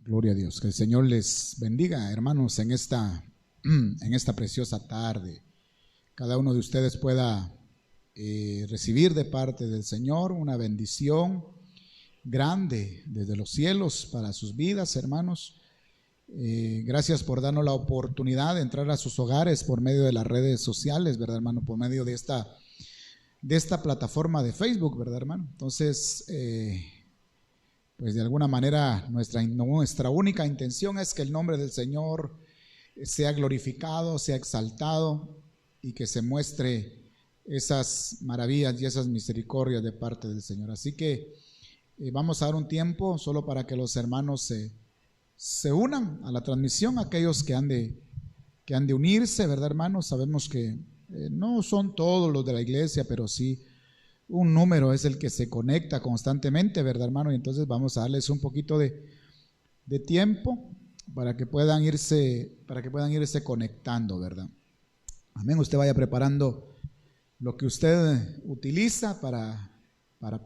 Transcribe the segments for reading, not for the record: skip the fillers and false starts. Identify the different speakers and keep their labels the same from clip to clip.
Speaker 1: Gloria a Dios. Que el Señor les bendiga, hermanos, en esta preciosa tarde. Cada uno de ustedes pueda recibir de parte del Señor una bendición grande desde los cielos para sus vidas, hermanos. Gracias por darnos la oportunidad de entrar a sus hogares por medio de las redes sociales, ¿verdad, hermano? Por medio de esta plataforma de Facebook, ¿verdad, hermano? Entonces, pues de alguna manera nuestra única intención es que el nombre del Señor sea glorificado, sea exaltado y que se muestre esas maravillas y esas misericordias de parte del Señor. Así que vamos a dar un tiempo solo para que los hermanos se unan a la transmisión, aquellos que han de unirse, ¿verdad, hermanos? Sabemos que no son todos los de la iglesia, pero sí un número es el que se conecta constantemente, ¿verdad, hermano? Y entonces vamos a darles un poquito de tiempo para que puedan irse conectando, ¿verdad? Amén. Usted vaya preparando lo que usted utiliza para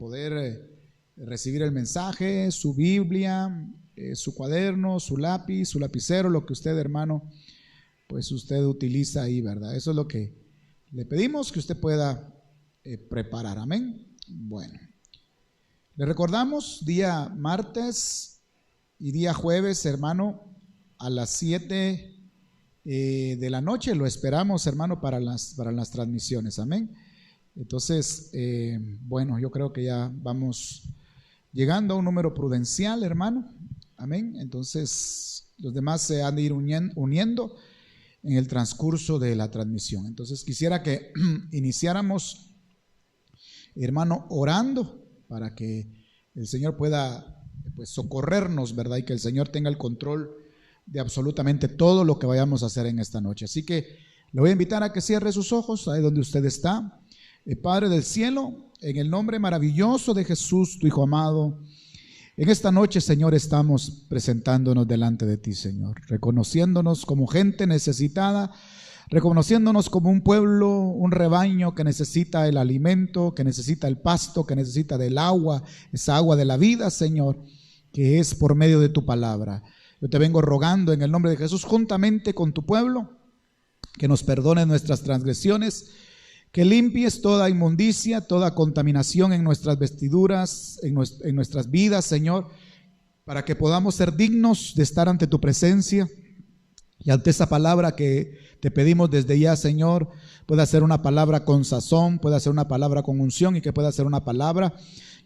Speaker 1: poder recibir el mensaje, su Biblia, su cuaderno, su lápiz, su lapicero, lo que usted, hermano, pues usted utiliza ahí, ¿verdad? Eso es lo que le pedimos que usted pueda preparar. Amén. Bueno, le recordamos día martes y día jueves, hermano, a las 7 de la noche. Lo esperamos, hermano, para las transmisiones. Amén. Entonces, bueno, yo creo que ya vamos llegando a un número prudencial, hermano. Amén. Entonces, los demás se han de ir uniendo en el transcurso de la transmisión. Entonces, quisiera que iniciáramos, hermano, orando para que el Señor pueda, pues, socorrernos, ¿verdad? Y que el Señor tenga el control de absolutamente todo lo que vayamos a hacer en esta noche. Así que le voy a invitar a que cierre sus ojos ahí donde usted está. Padre del cielo, en el nombre maravilloso de Jesús, tu Hijo amado, en esta noche, Señor, estamos presentándonos delante de ti, Señor, reconociéndonos como gente necesitada, reconociéndonos como un pueblo, un rebaño que necesita el alimento, que necesita el pasto, que necesita del agua, esa agua de la vida, Señor, que es por medio de tu palabra. Yo te vengo rogando en el nombre de Jesús, juntamente con tu pueblo, que nos perdones nuestras transgresiones, que limpies toda inmundicia, toda contaminación en nuestras vestiduras, en nuestras vidas, Señor, para que podamos ser dignos de estar ante tu presencia y ante esa palabra que te pedimos desde ya, Señor, pueda ser una palabra con sazón, pueda ser una palabra con unción y que pueda ser una palabra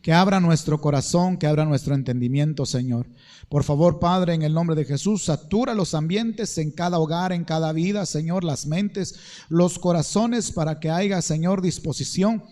Speaker 1: que abra nuestro corazón, que abra nuestro entendimiento, Señor. Por favor, Padre, en el nombre de Jesús, satura los ambientes en cada hogar, en cada vida, Señor, las mentes, los corazones, para que haya, Señor, disposición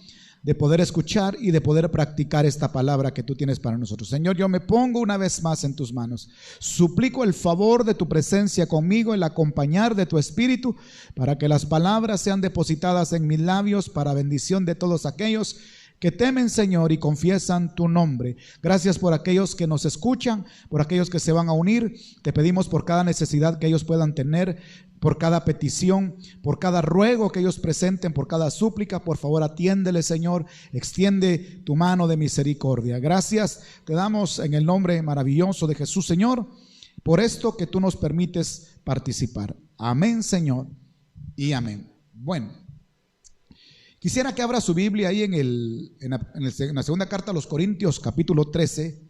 Speaker 1: de poder escuchar y de poder practicar esta palabra que tú tienes para nosotros. Señor, yo me pongo una vez más en tus manos. Suplico el favor de tu presencia conmigo, el acompañar de tu Espíritu, para que las palabras sean depositadas en mis labios para bendición de todos aquellos que temen, Señor, y confiesan tu nombre. Gracias por aquellos que nos escuchan, por aquellos que se van a unir. Te pedimos por cada necesidad que ellos puedan tener, por cada petición, por cada ruego que ellos presenten, por cada súplica. Por favor, atiéndele, Señor, extiende tu mano de misericordia. Gracias te damos en el nombre maravilloso de Jesús, Señor, por esto que tú nos permites participar. Amén, Señor, y amén. Bueno, quisiera que abra su Biblia ahí en la segunda carta a los Corintios, capítulo 13.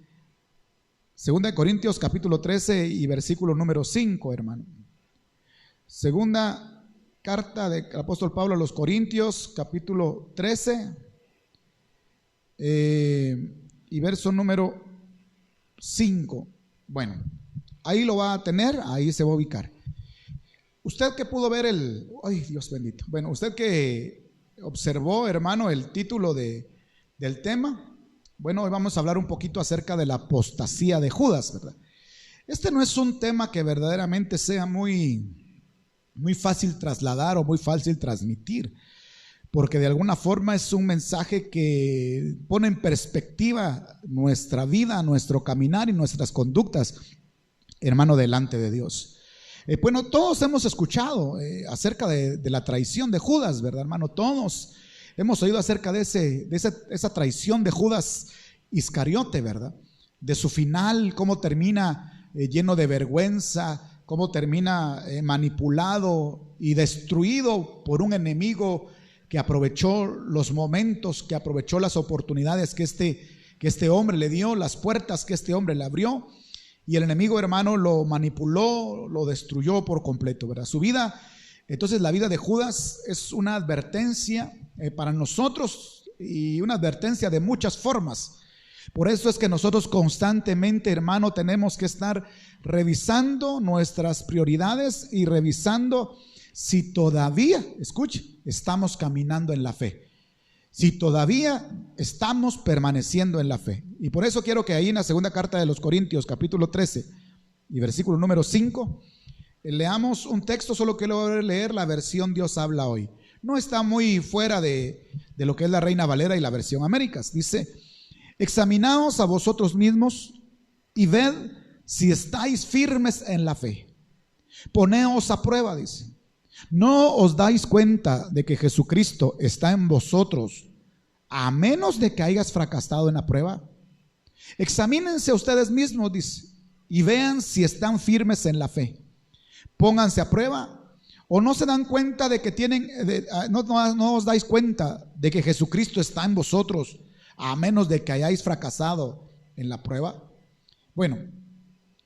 Speaker 1: Segunda de Corintios, capítulo 13 y versículo número 5, hermano. Segunda carta del apóstol Pablo a los Corintios, capítulo 13 y verso número 5. Bueno, ahí lo va a tener, ahí se va a ubicar. Usted que pudo ver ay, Dios bendito. Bueno, usted que observó, hermano, el título del tema. Bueno, hoy vamos a hablar un poquito acerca de la apostasía de Judas, ¿verdad? Este no es un tema que verdaderamente sea muy fácil trasladar o muy fácil transmitir, porque de alguna forma es un mensaje que pone en perspectiva nuestra vida, nuestro caminar y nuestras conductas, hermano, delante de Dios. Bueno, todos hemos escuchado acerca de la traición de Judas, ¿verdad, hermano? Todos hemos oído acerca de esa traición de Judas Iscariote, ¿verdad? De su final, cómo termina lleno de vergüenza, cómo termina manipulado y destruido por un enemigo que aprovechó los momentos, que aprovechó las oportunidades que este hombre le dio, las puertas que este hombre le abrió, y el enemigo, hermano, lo manipuló, lo destruyó por completo, ¿verdad? Su vida, entonces la vida de Judas es una advertencia para nosotros, y una advertencia de muchas formas. Por eso es que nosotros constantemente, hermano, tenemos que estar revisando nuestras prioridades y revisando si todavía, escuche, estamos caminando en la fe, si todavía estamos permaneciendo en la fe. Y por eso quiero que ahí en la segunda carta de los Corintios, capítulo 13 y versículo número 5, leamos un texto. Solo que lo voy a leer la versión Dios habla hoy. No está muy fuera de lo que es la Reina Valera y la versión Américas. Dice: examinaos a vosotros mismos y ved si estáis firmes en la fe. Poneos a prueba, dice. ¿No os dais cuenta de que Jesucristo está en vosotros, a menos de que hayas fracasado en la prueba? Examínense a ustedes mismos, dice, y vean si están firmes en la fe. Pónganse a prueba. ¿O no se dan cuenta de que no os dais cuenta de que Jesucristo está en vosotros, a menos de que hayáis fracasado en la prueba? Bueno,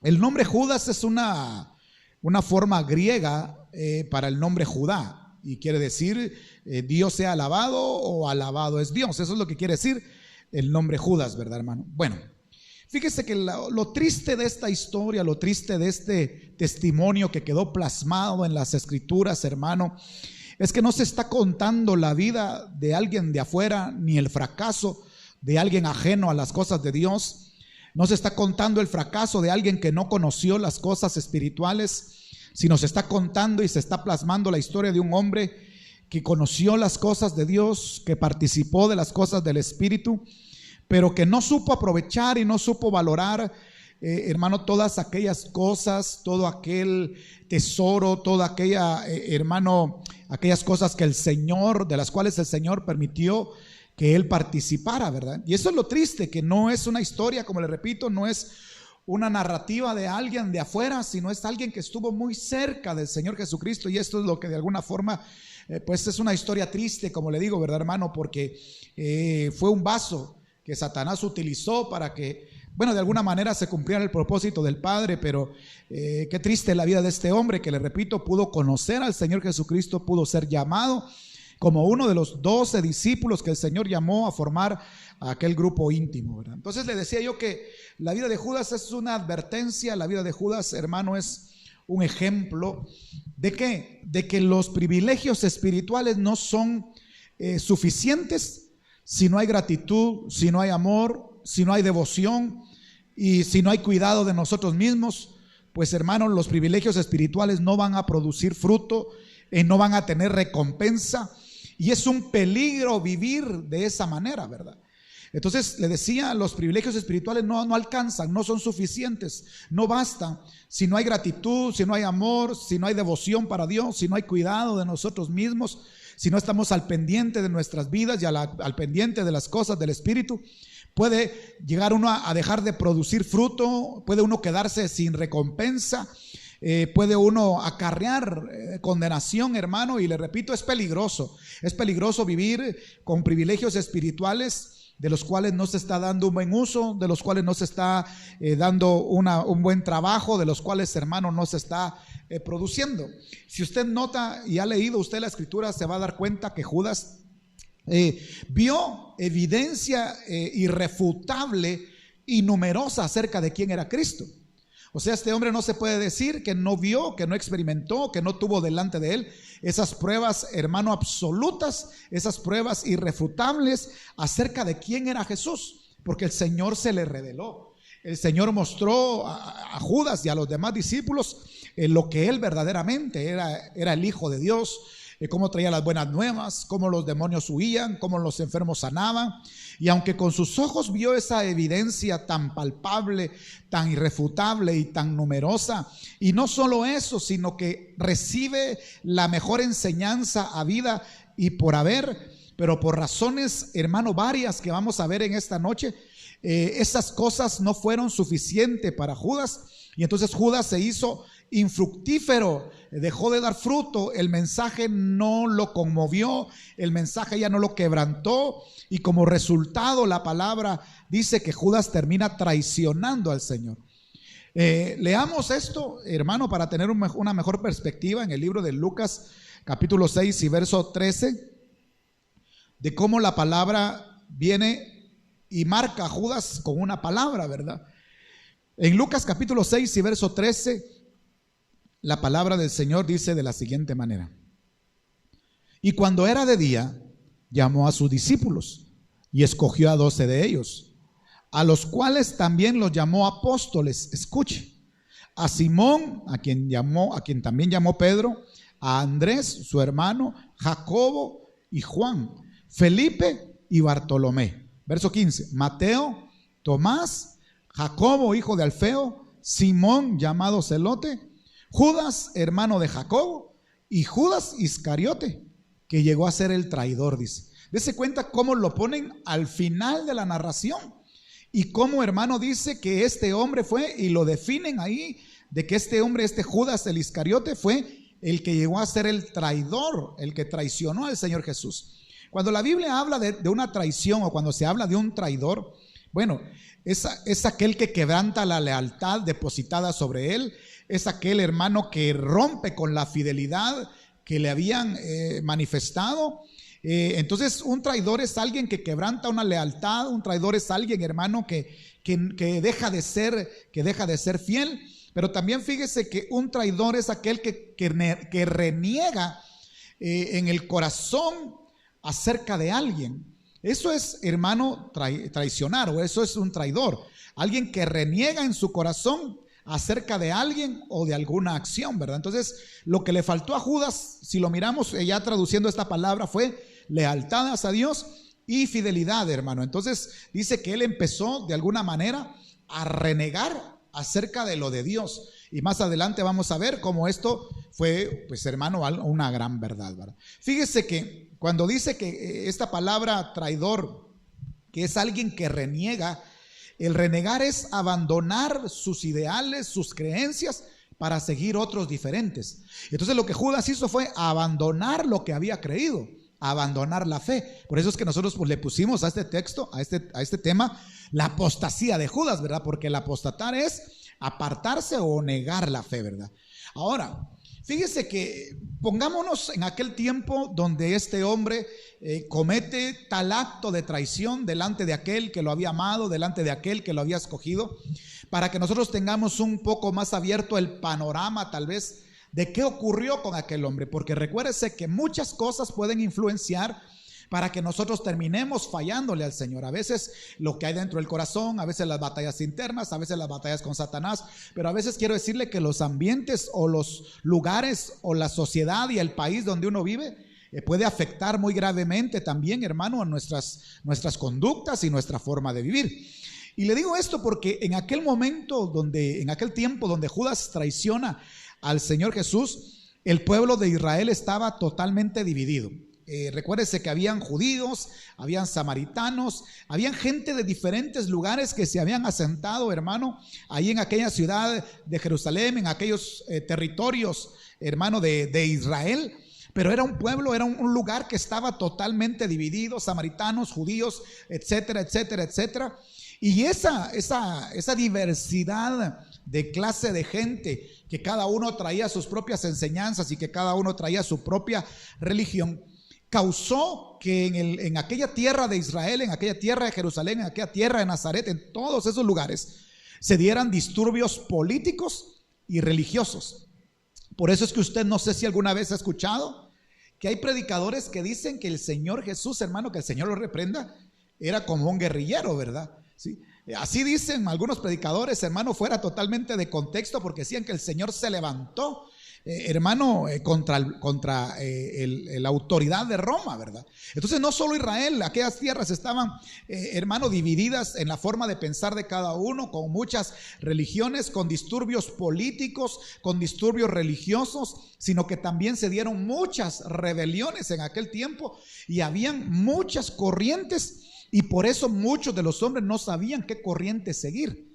Speaker 1: el nombre Judas es una forma griega para el nombre Judá, y quiere decir Dios sea alabado o alabado es Dios. Eso es lo que quiere decir el nombre Judas, ¿verdad, hermano? Bueno, fíjese que lo triste de esta historia, lo triste de este testimonio que quedó plasmado en las escrituras, hermano, es que no se está contando la vida de alguien de afuera, ni el fracaso de alguien ajeno a las cosas de Dios. No se está contando el fracaso de alguien que no conoció las cosas espirituales, sino se está contando y se está plasmando la historia de un hombre que conoció las cosas de Dios, que participó de las cosas del Espíritu, pero que no supo aprovechar y no supo valorar, hermano, todas aquellas cosas, todo aquel tesoro, toda aquella, hermano, aquellas cosas que el Señor, de las cuales el Señor permitió que él participara, ¿verdad? Y eso es lo triste, que no es una historia, como le repito, no es una narrativa de alguien de afuera, sino es alguien que estuvo muy cerca del Señor Jesucristo. Y esto es lo que de alguna forma, pues es una historia triste, como le digo, ¿verdad, hermano? Porque fue un vaso que Satanás utilizó para que, bueno, de alguna manera se cumpliera el propósito del Padre. Pero qué triste la vida de este hombre, que le repito, pudo conocer al Señor Jesucristo, pudo ser llamado como uno de los 12 discípulos que el Señor llamó a formar a aquel grupo íntimo, ¿verdad? Entonces le decía yo que la vida de Judas es una advertencia. La vida de Judas, hermano, es un ejemplo de ¿qué? De que los privilegios espirituales no son suficientes si no hay gratitud, si no hay amor, si no hay devoción y si no hay cuidado de nosotros mismos. Pues, hermano, los privilegios espirituales no van a producir fruto, no van a tener recompensa. Y es un peligro vivir de esa manera, ¿verdad? Entonces le decía, los privilegios espirituales no alcanzan, no son suficientes, no bastan si no hay gratitud, si no hay amor, si no hay devoción para Dios, si no hay cuidado de nosotros mismos, si no estamos al pendiente de nuestras vidas y al pendiente de las cosas del Espíritu. Puede llegar uno a dejar de producir fruto, puede uno quedarse sin recompensa, puede uno acarrear condenación, hermano. Y le repito, es peligroso vivir con privilegios espirituales de los cuales no se está dando un buen uso, de los cuales no se está dando un buen trabajo, de los cuales, hermano, no se está produciendo. Si usted nota y ha leído usted la escritura, se va a dar cuenta que Judas vio evidencia irrefutable y numerosa acerca de quién era Cristo. O sea, este hombre no se puede decir que no vio, que no experimentó, que no tuvo delante de él esas pruebas, hermano, absolutas, esas pruebas irrefutables acerca de quién era Jesús, porque el Señor se le reveló. El Señor mostró a Judas y a los demás discípulos lo que él verdaderamente era el Hijo de Dios, cómo traía las buenas nuevas, cómo los demonios huían, cómo los enfermos sanaban. Y aunque con sus ojos vio esa evidencia tan palpable, tan irrefutable y tan numerosa, y no solo eso, sino que recibe la mejor enseñanza a vida y por haber, pero por razones, hermano, varias que vamos a ver en esta noche, esas cosas no fueron suficientes para Judas, y entonces Judas se hizo infructífero, dejó de dar fruto, el mensaje no lo conmovió, el mensaje ya no lo quebrantó, y como resultado la palabra dice que Judas termina traicionando al Señor. Leamos esto, hermano, para tener una mejor perspectiva en el libro de Lucas capítulo 6 y verso 13, de cómo la palabra viene y marca a Judas con una palabra, ¿verdad? En Lucas capítulo 6 y verso 13, la palabra del Señor dice de la siguiente manera: y cuando era de día, llamó a sus discípulos y escogió a 12 de ellos, a los cuales también los llamó apóstoles. Escuche: a Simón, a quien también llamó Pedro, a Andrés, su hermano, Jacobo y Juan, Felipe y Bartolomé. Verso 15: Mateo, Tomás, Jacobo, hijo de Alfeo, Simón, llamado Celote, Judas, hermano de Jacobo, y Judas Iscariote, que llegó a ser el traidor, dice. Dese cuenta cómo lo ponen al final de la narración, y cómo, hermano, dice que este hombre fue, y lo definen ahí, de que este hombre, este Judas el Iscariote, fue el que llegó a ser el traidor, el que traicionó al Señor Jesús. Cuando la Biblia habla de una traición, o cuando se habla de un traidor, bueno, es aquel que quebranta la lealtad depositada sobre él, es aquel, hermano, que rompe con la fidelidad que le habían manifestado. Entonces un traidor es alguien que quebranta una lealtad, un traidor es alguien, hermano, que deja de ser fiel. Pero también fíjese que un traidor es aquel que reniega en el corazón acerca de alguien. Eso es, hermano, traicionar, o eso es un traidor. Alguien que reniega en su corazón acerca de alguien o de alguna acción, ¿verdad? Entonces, lo que le faltó a Judas, si lo miramos ya traduciendo esta palabra, fue lealtad a Dios y fidelidad, hermano. Entonces, dice que él empezó de alguna manera a renegar acerca de lo de Dios. Y más adelante vamos a ver cómo esto fue, pues, hermano, una gran verdad, ¿verdad? Fíjese que cuando dice que esta palabra traidor, que es alguien que reniega, el renegar es abandonar sus ideales, sus creencias, para seguir otros diferentes. Entonces lo que Judas hizo fue abandonar lo que había creído, abandonar la fe. Por eso es que nosotros, pues, le pusimos a este texto, a este tema, la apostasía de Judas, ¿verdad? Porque el apostatar es apartarse o negar la fe, ¿verdad? Ahora, fíjese que pongámonos en aquel tiempo donde este hombre comete tal acto de traición delante de aquel que lo había amado, delante de aquel que lo había escogido, para que nosotros tengamos un poco más abierto el panorama, tal vez, de qué ocurrió con aquel hombre. Porque recuérdese que muchas cosas pueden influenciar para que nosotros terminemos fallándole al Señor. A veces lo que hay dentro del corazón, a veces las batallas internas, a veces las batallas con Satanás, pero a veces quiero decirle que los ambientes o los lugares o la sociedad y el país donde uno vive puede afectar muy gravemente también, hermano, a nuestras conductas y nuestra forma de vivir. Y le digo esto porque en aquel momento, en aquel tiempo donde Judas traiciona al Señor Jesús, el pueblo de Israel estaba totalmente dividido. Recuérdese que habían judíos, habían samaritanos, habían gente de diferentes lugares que se habían asentado, hermano, ahí en aquella ciudad de Jerusalén, en aquellos territorios, hermano, de Israel. Pero era un pueblo, era un lugar que estaba totalmente dividido, samaritanos, judíos, etcétera, etcétera, etcétera. Y esa diversidad de clase de gente, que cada uno traía sus propias enseñanzas y que cada uno traía su propia religión, causó que en aquella tierra de Israel, en aquella tierra de Jerusalén, en aquella tierra de Nazaret, en todos esos lugares, se dieran disturbios políticos y religiosos. Por eso es que usted, no sé si alguna vez ha escuchado que hay predicadores que dicen que el Señor Jesús, hermano, que el Señor lo reprenda, era como un guerrillero, ¿verdad? ¿Sí? Así dicen algunos predicadores, hermano, fuera totalmente de contexto, porque decían que el Señor se levantó, hermano, contra la autoridad de Roma, ¿verdad? Entonces no solo Israel, aquellas tierras estaban, hermano, divididas en la forma de pensar de cada uno, con muchas religiones, con disturbios políticos, con disturbios religiosos, sino que también se dieron muchas rebeliones en aquel tiempo y habían muchas corrientes Y por eso muchos de los hombres no sabían qué corriente seguir.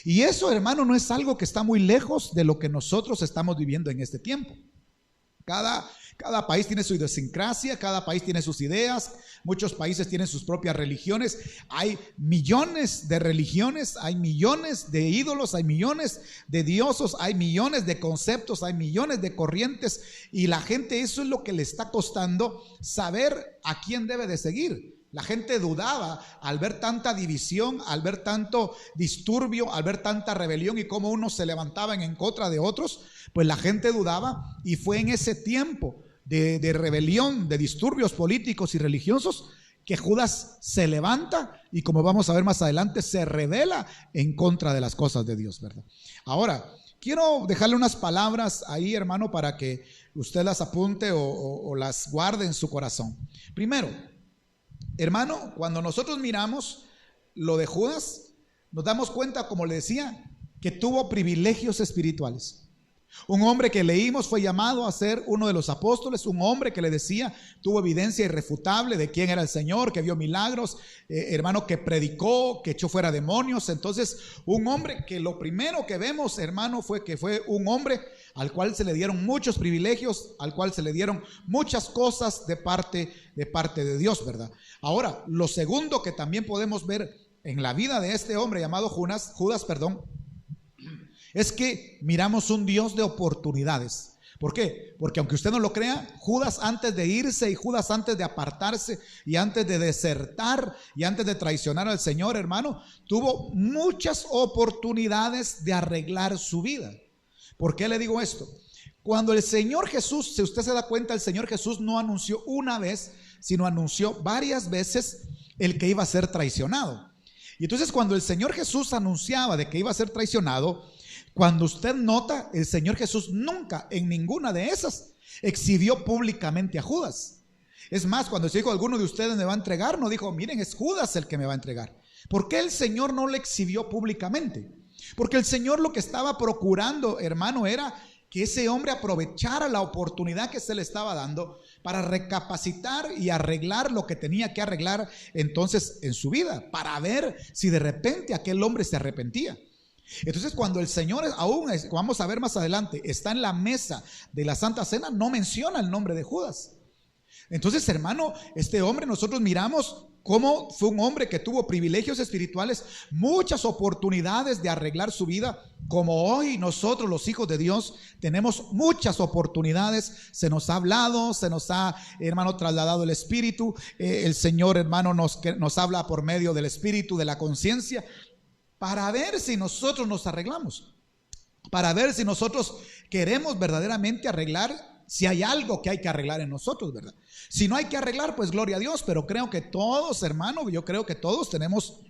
Speaker 1: Y eso, hermano, no es algo que está muy lejos de lo que nosotros estamos viviendo en este tiempo. Cada país tiene su idiosincrasia, cada país tiene sus ideas, muchos países tienen sus propias religiones. Hay millones de religiones, hay millones de ídolos, hay millones de dioses, hay millones de conceptos, hay millones de corrientes, y la gente, eso es lo que le está costando saber a quién debe de seguir. La gente dudaba al ver tanta división, al ver tanto disturbio, al ver tanta rebelión y cómo unos se levantaban en contra de otros. Pues la gente dudaba, y fue en ese tiempo de rebelión, de disturbios políticos y religiosos, que Judas se levanta y, como vamos a ver más adelante, se rebela en contra de las cosas de Dios, ¿verdad? Ahora, quiero dejarle unas palabras ahí, hermano, para que usted las apunte o las guarde en su corazón. Primero, hermano, cuando nosotros miramos lo de Judas, nos damos cuenta, como le decía, que tuvo privilegios espirituales. Un hombre que leímos fue llamado a ser uno de los apóstoles, un hombre que le decía, tuvo evidencia irrefutable de quién era el Señor, que vio milagros, hermano, que predicó, que echó fuera demonios. Entonces, un hombre que lo primero que vemos, hermano, fue que fue un hombre al cual se le dieron muchos privilegios, al cual se le dieron muchas cosas de parte de Dios, ¿verdad? Ahora, lo segundo que también podemos ver en la vida de este hombre llamado Judas, es que miramos un Dios de oportunidades. ¿Por qué? Porque aunque usted no lo crea, Judas antes de irse, y Judas antes de apartarse, y antes de desertar, y antes de traicionar al Señor, hermano, tuvo muchas oportunidades de arreglar su vida. ¿Por qué le digo esto? Cuando el Señor Jesús, si usted se da cuenta, el Señor Jesús no anunció una vez, sino anunció varias veces el que iba a ser traicionado. Y entonces, cuando el Señor Jesús anunciaba de que iba a ser traicionado, cuando usted nota, el Señor Jesús nunca en ninguna de esas exhibió públicamente a Judas. Es más, cuando se dijo, alguno de ustedes me va a entregar, no dijo, miren, es Judas el que me va a entregar. ¿Por qué el Señor no le exhibió públicamente? Porque el Señor lo que estaba procurando, hermano, era que ese hombre aprovechara la oportunidad que se le estaba dando para recapacitar y arreglar lo que tenía que arreglar entonces en su vida, para ver si de repente aquel hombre se arrepentía. Entonces, cuando el Señor, aún vamos a ver más adelante, está en la mesa de la Santa Cena, no menciona el nombre de Judas. Entonces, hermano, este hombre, nosotros miramos cómo fue un hombre que tuvo privilegios espirituales, muchas oportunidades de arreglar su vida, como hoy nosotros los hijos de Dios tenemos muchas oportunidades. Se nos ha hablado, se nos ha, hermano, trasladado el Espíritu. El Señor, hermano, nos habla por medio del Espíritu, de la conciencia, para ver si nosotros nos arreglamos, para ver si nosotros queremos verdaderamente arreglar, si hay algo que hay que arreglar en nosotros, ¿verdad? Si no hay que arreglar, pues gloria a Dios, pero creo que todos, hermano, yo creo que todos tenemos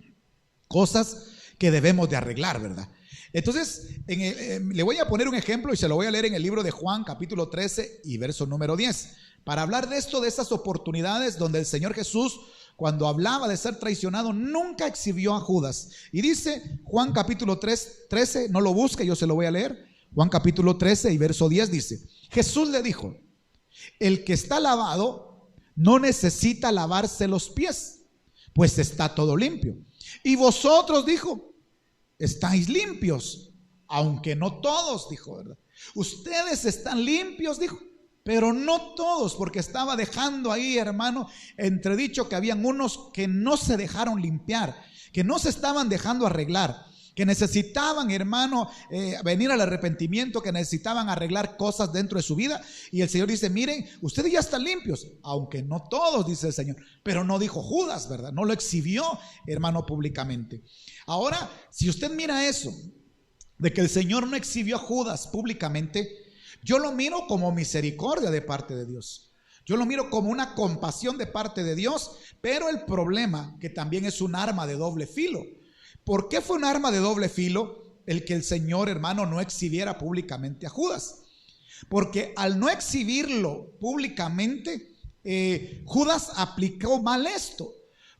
Speaker 1: cosas que debemos de arreglar, ¿verdad? Entonces, le voy a poner un ejemplo y se lo voy a leer en el libro de Juan, capítulo 13 y verso número 10, para hablar de esto, de esas oportunidades donde el Señor Jesús, cuando hablaba de ser traicionado, nunca exhibió a Judas. Y dice Juan capítulo 13, no lo busque, yo se lo voy a leer. Juan capítulo 13 y verso 10 dice, Jesús le dijo, el que está lavado no necesita lavarse los pies, pues está todo limpio. Y vosotros, dijo, estáis limpios, aunque no todos, dijo, ¿verdad? Ustedes están limpios, dijo, pero no todos, porque estaba dejando ahí, hermano, entredicho que habían unos que no se dejaron limpiar, que no se estaban dejando arreglar, que necesitaban, hermano, venir al arrepentimiento, que necesitaban arreglar cosas dentro de su vida. Y el Señor dice, miren, ustedes ya están limpios, aunque no todos, dice el Señor. Pero no dijo Judas, ¿verdad? No lo exhibió, hermano, públicamente. Ahora, si usted mira eso, de que el Señor no exhibió a Judas públicamente, yo lo miro como misericordia de parte de Dios. Yo lo miro como una compasión de parte de Dios, pero el problema que también es un arma de doble filo. ¿Por qué fue un arma de doble filo el que el Señor, hermano, no exhibiera públicamente a Judas? Porque al no exhibirlo públicamente, Judas aplicó mal esto.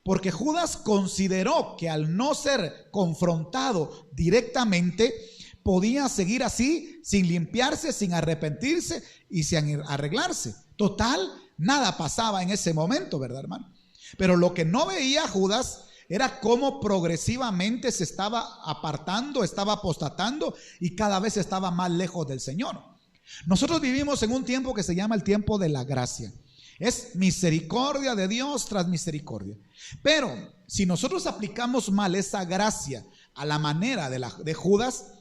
Speaker 1: Porque Judas consideró que al no ser confrontado directamente, podía seguir así, sin limpiarse, sin arrepentirse y sin arreglarse. Total, nada pasaba en ese momento, ¿verdad, hermano? Pero lo que no veía Judas era cómo progresivamente se estaba apartando, estaba apostatando y cada vez estaba más lejos del Señor. Nosotros vivimos en un tiempo que se llama el tiempo de la gracia. Es misericordia de Dios tras misericordia. Pero si nosotros aplicamos mal esa gracia a la manera de Judas,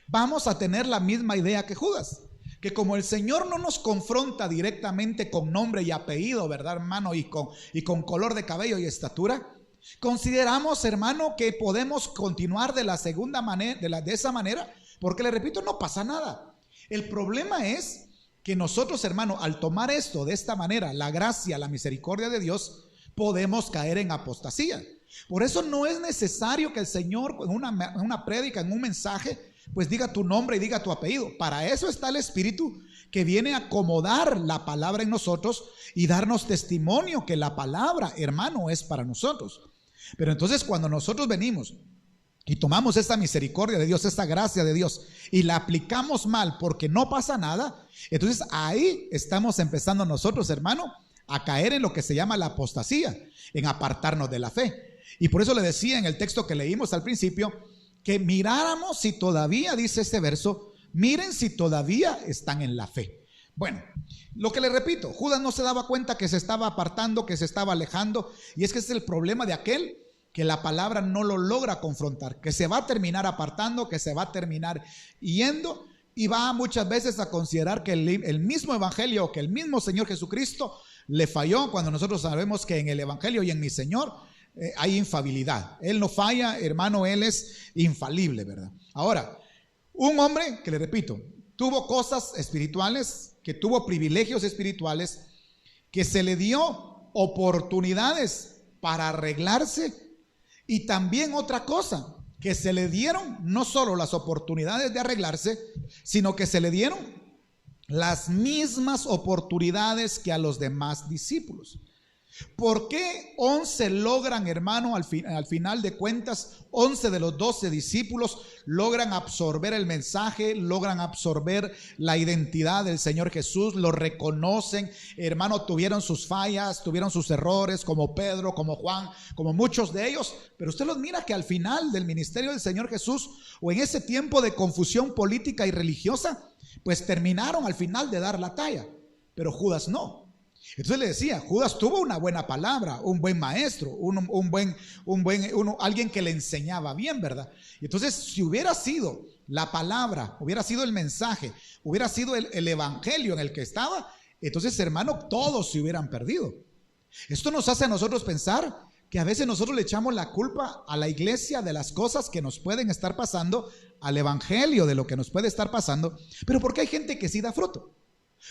Speaker 1: vamos a tener la misma idea que Judas. Que como el Señor no nos confronta directamente con nombre y apellido, ¿verdad, hermano? Y con color de cabello y estatura, consideramos, hermano, que podemos continuar de la segunda manera, de esa manera, porque le repito, no pasa nada. El problema es que nosotros, hermano, al tomar esto de esta manera, la gracia, la misericordia de Dios, podemos caer en apostasía. Por eso no es necesario que el Señor en una prédica, en un mensaje, pues diga tu nombre y diga tu apellido. Para eso está el Espíritu que viene a acomodar la palabra en nosotros y darnos testimonio que la palabra, hermano, es para nosotros. Pero entonces cuando nosotros venimos y tomamos esta misericordia de Dios, esta gracia de Dios, y la aplicamos mal porque no pasa nada, entonces ahí estamos empezando nosotros, hermano, a caer en lo que se llama la apostasía, en apartarnos de la fe. Y por eso le decía en el texto que leímos al principio, que miráramos si todavía, dice este verso, miren si todavía están en la fe. Bueno, lo que le repito, Judas no se daba cuenta que se estaba apartando, que se estaba alejando, y es que ese es el problema de aquel que la palabra no lo logra confrontar, que se va a terminar apartando, que se va a terminar yendo, y va muchas veces a considerar que el mismo evangelio, que el mismo Señor Jesucristo le falló, cuando nosotros sabemos que en el evangelio y en mi Señor hay infalibilidad. Él no falla, hermano, Él es infalible, ¿verdad? Ahora, un hombre que, le repito, tuvo cosas espirituales, que tuvo privilegios espirituales, que se le dio oportunidades para arreglarse, y también otra cosa, que se le dieron no solo las oportunidades de arreglarse, sino que se le dieron las mismas oportunidades que a los demás discípulos. ¿Por qué 11 logran, hermano, al final de cuentas, 11 de los 12 discípulos logran absorber el mensaje, logran absorber la identidad del Señor Jesús, lo reconocen, hermano, tuvieron sus fallas, tuvieron sus errores, como Pedro, como Juan, como muchos de ellos, pero usted los mira que al final del ministerio del Señor Jesús, o en ese tiempo de confusión política y religiosa, pues terminaron al final de dar la talla, pero Judas no. Entonces le decía, Judas tuvo una buena palabra, un buen maestro, alguien que le enseñaba bien, ¿verdad? Y entonces si hubiera sido la palabra, hubiera sido el mensaje, hubiera sido el evangelio en el que estaba, entonces, hermano, todos se hubieran perdido. Esto nos hace a nosotros pensar que a veces nosotros le echamos la culpa a la iglesia de las cosas que nos pueden estar pasando, al evangelio de lo que nos puede estar pasando, pero porque hay gente que sí da fruto.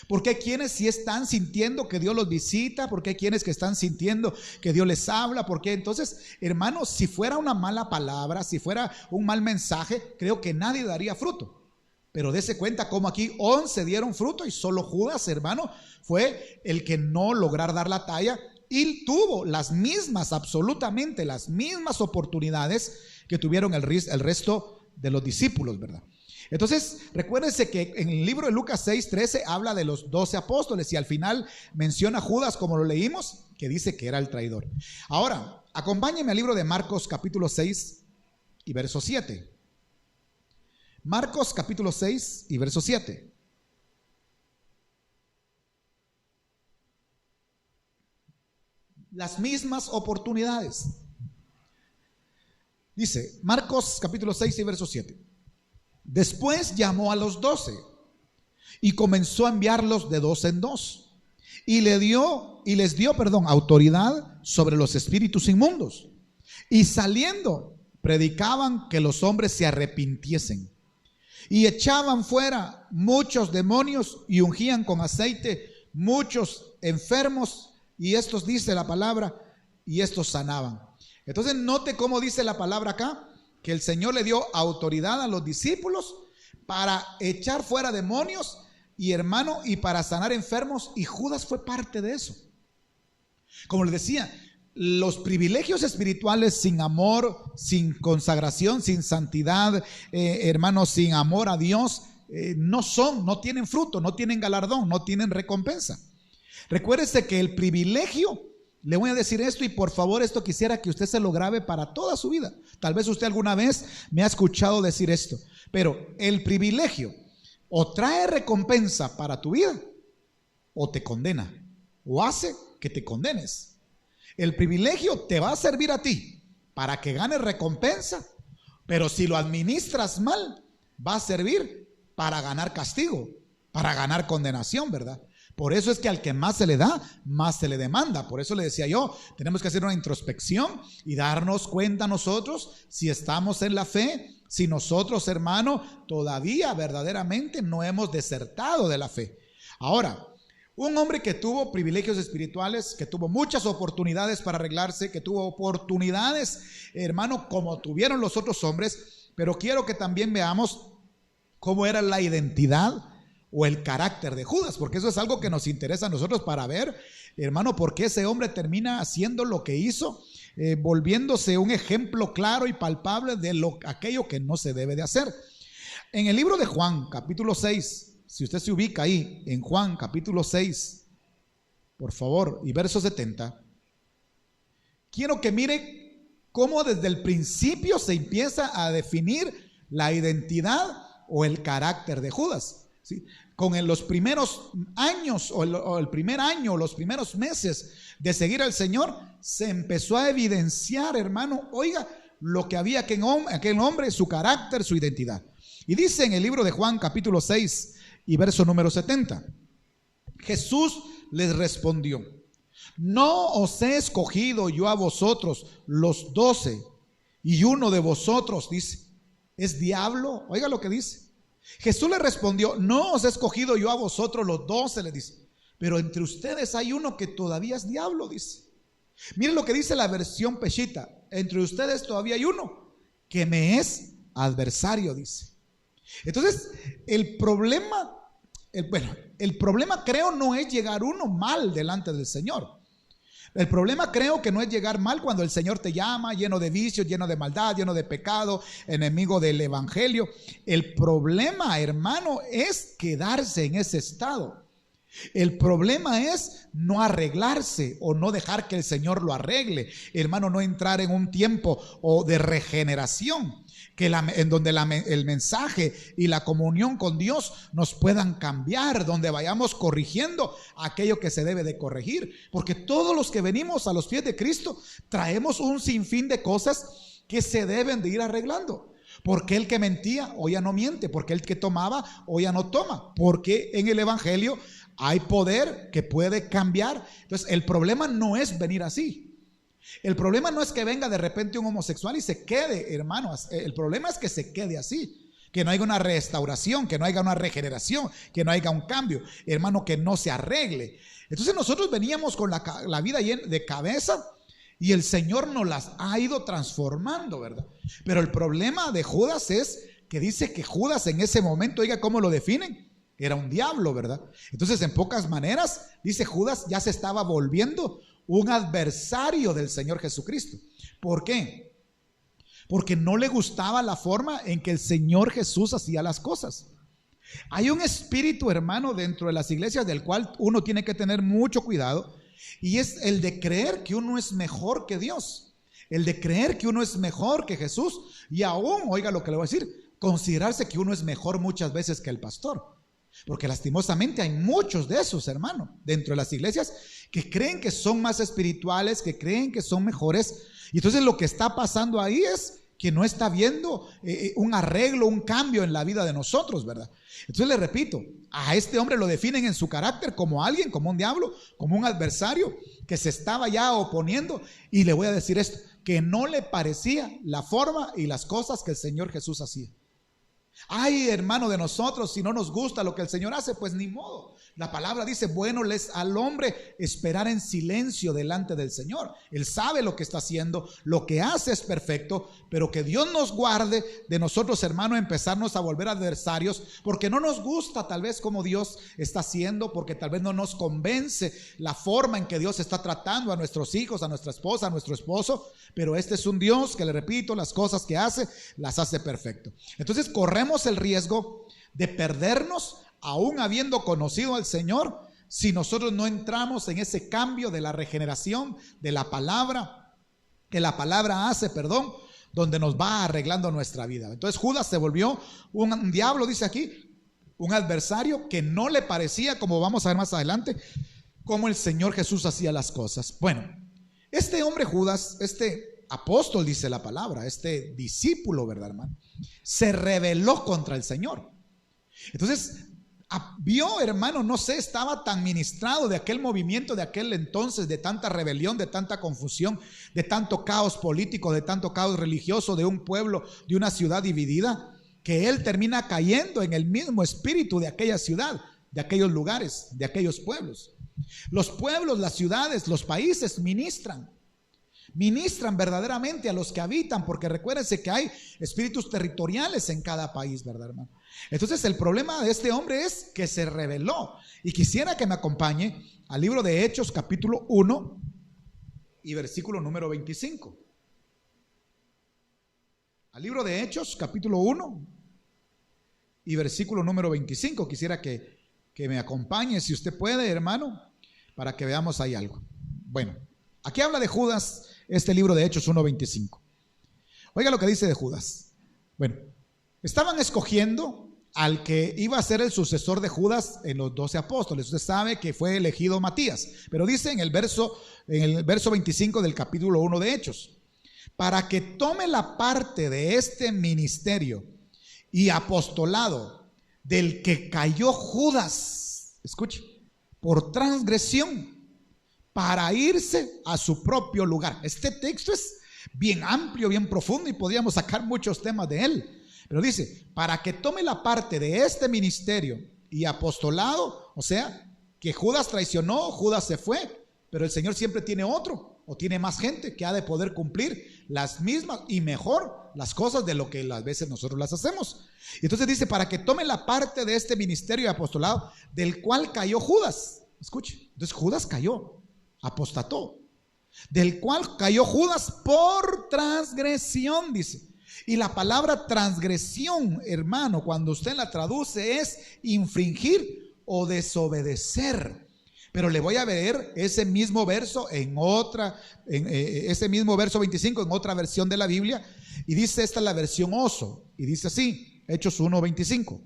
Speaker 1: Porque hay quienes sí están sintiendo que Dios los visita, porque hay quienes que están sintiendo que Dios les habla, porque entonces, hermanos, si fuera una mala palabra, si fuera un mal mensaje, creo que nadie daría fruto. Pero dése cuenta como aquí 11 dieron fruto y solo Judas, hermano, fue el que no lograr dar la talla y tuvo las mismas, absolutamente las mismas oportunidades que tuvieron el resto de los discípulos, ¿verdad? Entonces, recuérdense que en el libro de Lucas 6:13 habla de los 12 apóstoles y al final menciona a Judas, como lo leímos, que dice que era el traidor. Ahora, acompáñenme al libro de Marcos capítulo 6 y verso 7. Marcos capítulo 6 y verso 7. Las mismas oportunidades. Dice, Marcos capítulo 6 y verso 7. Después llamó a los 12 y comenzó a enviarlos de dos en dos y les dio autoridad sobre los espíritus inmundos, y saliendo predicaban que los hombres se arrepintiesen y echaban fuera muchos demonios y ungían con aceite muchos enfermos, y estos, dice la palabra, y estos sanaban. Entonces note cómo dice la palabra acá, que el Señor le dio autoridad a los discípulos para echar fuera demonios y, hermano, y para sanar enfermos, y Judas fue parte de eso. Como les decía, los privilegios espirituales sin amor, sin consagración, sin santidad, hermanos, sin amor a Dios, no tienen fruto, no tienen galardón, no tienen recompensa. Recuérdese que el privilegio le voy a decir esto y por favor esto quisiera que usted se lo grabe para toda su vida. Tal vez usted alguna vez me ha escuchado decir esto, pero el privilegio o trae recompensa para tu vida o te condena o hace que te condenes. El privilegio te va a servir a ti para que ganes recompensa, pero si lo administras mal, va a servir para ganar castigo, para ganar condenación, ¿verdad? Por eso es que al que más se le da, más se le demanda. Por eso le decía yo, tenemos que hacer una introspección y darnos cuenta nosotros si estamos en la fe, si nosotros, hermano, todavía verdaderamente no hemos desertado de la fe. Ahora, un hombre que tuvo privilegios espirituales, que tuvo muchas oportunidades para arreglarse, que tuvo oportunidades, hermano, como tuvieron los otros hombres, pero quiero que también veamos cómo era la identidad o el carácter de Judas, porque eso es algo que nos interesa a nosotros para ver, hermano, por qué ese hombre termina haciendo lo que hizo, volviéndose un ejemplo claro y palpable de aquello que no se debe de hacer. En el libro de Juan, capítulo 6, si usted se ubica ahí, en Juan, capítulo 6, por favor, y verso 70, quiero que mire cómo desde el principio se empieza a definir la identidad o el carácter de Judas. ¿Sí? Los primeros años o el primer año, los primeros meses de seguir al Señor, se empezó a evidenciar, hermano, oiga, lo que había en aquel hombre, su carácter, su identidad. Y dice en el libro de Juan, capítulo 6 y verso número 70, Jesús les respondió: ¿no os he escogido yo a vosotros los 12 y uno de vosotros, dice, es diablo? Oiga lo que dice. Jesús le respondió: no os he escogido yo a vosotros los 12, le dice, pero entre ustedes hay uno que todavía es diablo, dice. Miren lo que dice la versión Peshita: entre ustedes todavía hay uno que me es adversario, dice. Entonces, el problema creo no es llegar uno mal delante del Señor. El problema creo que no es llegar mal cuando el Señor te llama lleno de vicios, lleno de maldad, lleno de pecado, enemigo del evangelio. El problema, hermano, es quedarse en ese estado. El problema es no arreglarse o no dejar que el Señor lo arregle. Hermano, no entrar en un tiempo de regeneración en donde el mensaje y la comunión con Dios nos puedan cambiar, donde vayamos corrigiendo aquello que se debe de corregir, porque todos los que venimos a los pies de Cristo traemos un sinfín de cosas que se deben de ir arreglando. Porque el que mentía hoy ya no miente, porque el que tomaba hoy ya no toma, porque en el evangelio hay poder que puede cambiar. Entonces el problema no es venir así. El problema no es que venga de repente un homosexual y se quede, hermano. El problema es que se quede así, que no haya una restauración, que no haya una regeneración, que no haya un cambio, hermano, que no se arregle. Entonces nosotros veníamos con la vida llena de cabeza y el Señor nos las ha ido transformando, ¿verdad? Pero el problema de Judas es que dice que Judas en ese momento, oiga cómo lo definen, era un diablo, ¿verdad? Entonces, en pocas maneras, dice Judas ya se estaba volviendo un adversario del Señor Jesucristo. ¿Por qué? Porque no le gustaba la forma en que el Señor Jesús hacía las cosas. Hay un espíritu, hermano, dentro de las iglesias del cual uno tiene que tener mucho cuidado, y es el de creer que uno es mejor que Dios, el de creer que uno es mejor que Jesús, y aún, oiga lo que le voy a decir, considerarse que uno es mejor muchas veces que el pastor. Porque lastimosamente hay muchos de esos, hermano, dentro de las iglesias que creen que son más espirituales, que creen que son mejores. Y entonces lo que está pasando ahí es que no está viendo un arreglo, un cambio en la vida de nosotros, ¿verdad? Entonces le repito, a este hombre lo definen en su carácter como alguien, como un diablo, como un adversario que se estaba ya oponiendo. Y le voy a decir esto, que no le parecía la forma y las cosas que el Señor Jesús hacía. Ay, hermano, de nosotros, si no nos gusta lo que el Señor hace, pues ni modo. La palabra dice, bueno es al hombre esperar en silencio delante del Señor. Él sabe lo que está haciendo, lo que hace es perfecto, pero que Dios nos guarde de nosotros, hermano, empezarnos a volver adversarios, porque no nos gusta tal vez como Dios está haciendo, porque tal vez no nos convence la forma en que Dios está tratando a nuestros hijos, a nuestra esposa, a nuestro esposo, pero este es un Dios que, le repito, las cosas que hace, las hace perfecto. Entonces corremos el riesgo de perdernos, aún habiendo conocido al Señor, si nosotros no entramos en ese cambio de la regeneración de la palabra, que la palabra hace, donde nos va arreglando nuestra vida. Entonces Judas se volvió un diablo, dice aquí, un adversario que no le parecía, como vamos a ver más adelante, cómo el Señor Jesús hacía las cosas. Bueno, este hombre Judas, este apóstol, dice la palabra, este discípulo, ¿verdad, hermano? Se rebeló contra el Señor. Entonces vio, hermano, no sé, estaba tan ministrado de aquel movimiento de aquel entonces, de tanta rebelión, de tanta confusión, de tanto caos político, de tanto caos religioso, de un pueblo, de una ciudad dividida, que él termina cayendo en el mismo espíritu de aquella ciudad, de aquellos lugares, de aquellos pueblos. Los pueblos, las ciudades, los países ministran verdaderamente a los que habitan, porque recuérdense que hay espíritus territoriales en cada país, ¿verdad, hermano? Entonces el problema de este hombre es que se rebeló. Y quisiera que me acompañe al libro de Hechos, capítulo 1 y versículo número 25. Al libro de Hechos, capítulo 1 y versículo número 25. Quisiera que me acompañe, si usted puede, hermano, para que veamos ahí algo. Bueno, aquí habla de Judas, este libro de Hechos 1:25. Oiga lo que dice de Judas. Bueno, estaban escogiendo al que iba a ser el sucesor de Judas en los 12 apóstoles. Usted sabe que fue elegido Matías, pero dice en el verso 25 del capítulo 1 de Hechos, para que tome la parte de este ministerio y apostolado del que cayó Judas, escuche, por transgresión, para irse a su propio lugar. Este texto es bien amplio, bien profundo, y podríamos sacar muchos temas de él. Pero dice, para que tome la parte de este ministerio y apostolado, o sea, que Judas traicionó, Judas se fue, pero el Señor siempre tiene otro, o tiene más gente que ha de poder cumplir las mismas y mejor las cosas de lo que las veces nosotros las hacemos. Y entonces dice, para que tome la parte de este ministerio y apostolado del cual cayó Judas. Escuche, entonces Judas cayó, apostató, del cual cayó Judas por transgresión, dice. Y la palabra transgresión, hermano, cuando usted la traduce, es infringir o desobedecer. Pero le voy a ver ese mismo verso ese mismo verso 25 en otra versión de la Biblia, y dice, esta es la versión Oso, y dice así, Hechos 1:25,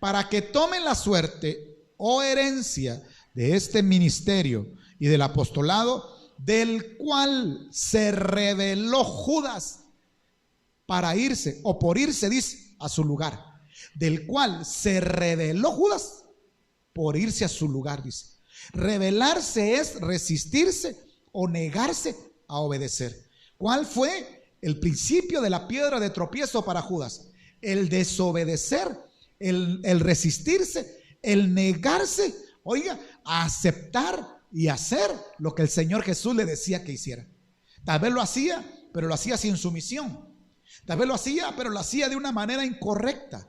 Speaker 1: para que tomen la suerte o herencia de este ministerio y del apostolado, del cual se rebeló Judas para irse, o por irse, dice, a su lugar. Del cual se rebeló Judas por irse a su lugar, dice. Rebelarse es resistirse o negarse a obedecer. ¿Cuál fue el principio de la piedra de tropiezo para Judas? El desobedecer, el resistirse, el negarse, oiga, a aceptar y hacer lo que el Señor Jesús le decía que hiciera. Tal vez lo hacía, pero lo hacía sin sumisión. Tal vez lo hacía, pero lo hacía de una manera incorrecta.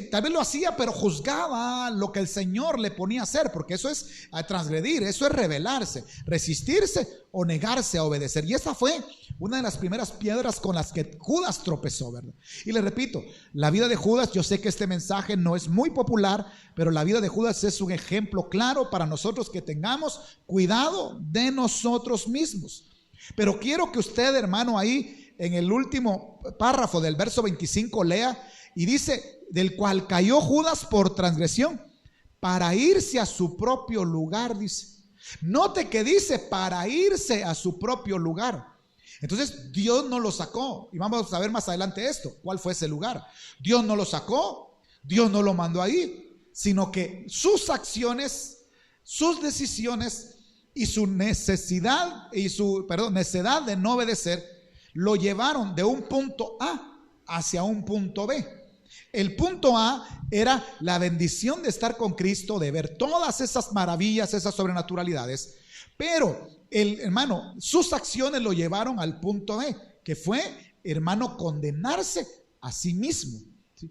Speaker 1: Tal vez lo hacía, pero juzgaba lo que el Señor le ponía a hacer, porque eso es transgredir, eso es rebelarse, resistirse o negarse a obedecer. Y esa fue una de las primeras piedras con las que Judas tropezó, ¿verdad? Y le repito, la vida de Judas, yo sé que este mensaje no es muy popular, pero la vida de Judas es un ejemplo claro para nosotros, que tengamos cuidado de nosotros mismos. Pero quiero que usted, hermano, ahí en el último párrafo del verso 25 lea, y dice, del cual cayó Judas por transgresión, para irse a su propio lugar, dice. Note que dice para irse a su propio lugar. Entonces Dios no lo sacó, y vamos a ver más adelante esto, cuál fue ese lugar. Dios no lo sacó, Dios no lo mandó ahí, sino que sus acciones, sus decisiones y su necedad de no obedecer lo llevaron de un punto A hacia un punto B. El punto A era la bendición de estar con Cristo, de ver todas esas maravillas, esas sobrenaturalidades. Pero, hermano, sus acciones lo llevaron al punto B, que fue, hermano, condenarse a sí mismo. ¿Sí?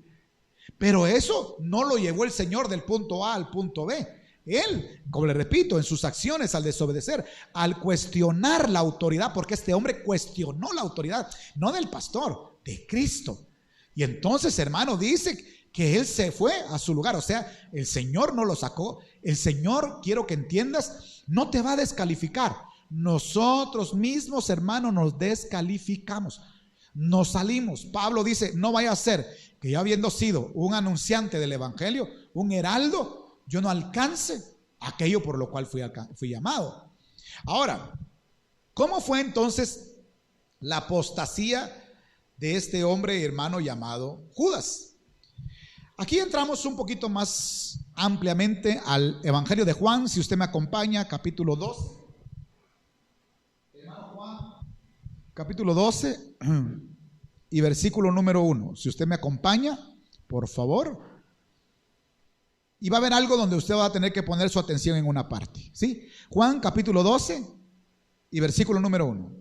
Speaker 1: Pero eso no lo llevó el Señor del punto A al punto B. Él, como le repito, en sus acciones, al desobedecer, al cuestionar la autoridad, porque este hombre cuestionó la autoridad, no del pastor, de Cristo. Y entonces, hermano, dice que él se fue a su lugar. O sea, el Señor no lo sacó. El Señor, quiero que entiendas, no te va a descalificar. Nosotros mismos, hermano, nos descalificamos. Nos salimos. Pablo dice, no vaya a ser que yo, habiendo sido un anunciante del evangelio, un heraldo, yo no alcance aquello por lo cual fui llamado. Ahora, ¿cómo fue entonces la apostasía de este hombre, hermano, llamado Judas? Aquí entramos un poquito más ampliamente al evangelio de Juan. Si usted me acompaña, capítulo 2. Hermano Juan, capítulo 12 y versículo número 1. Si usted me acompaña, por favor. Y va a haber algo donde usted va a tener que poner su atención en una parte, ¿sí? Juan capítulo 12 y versículo número 1.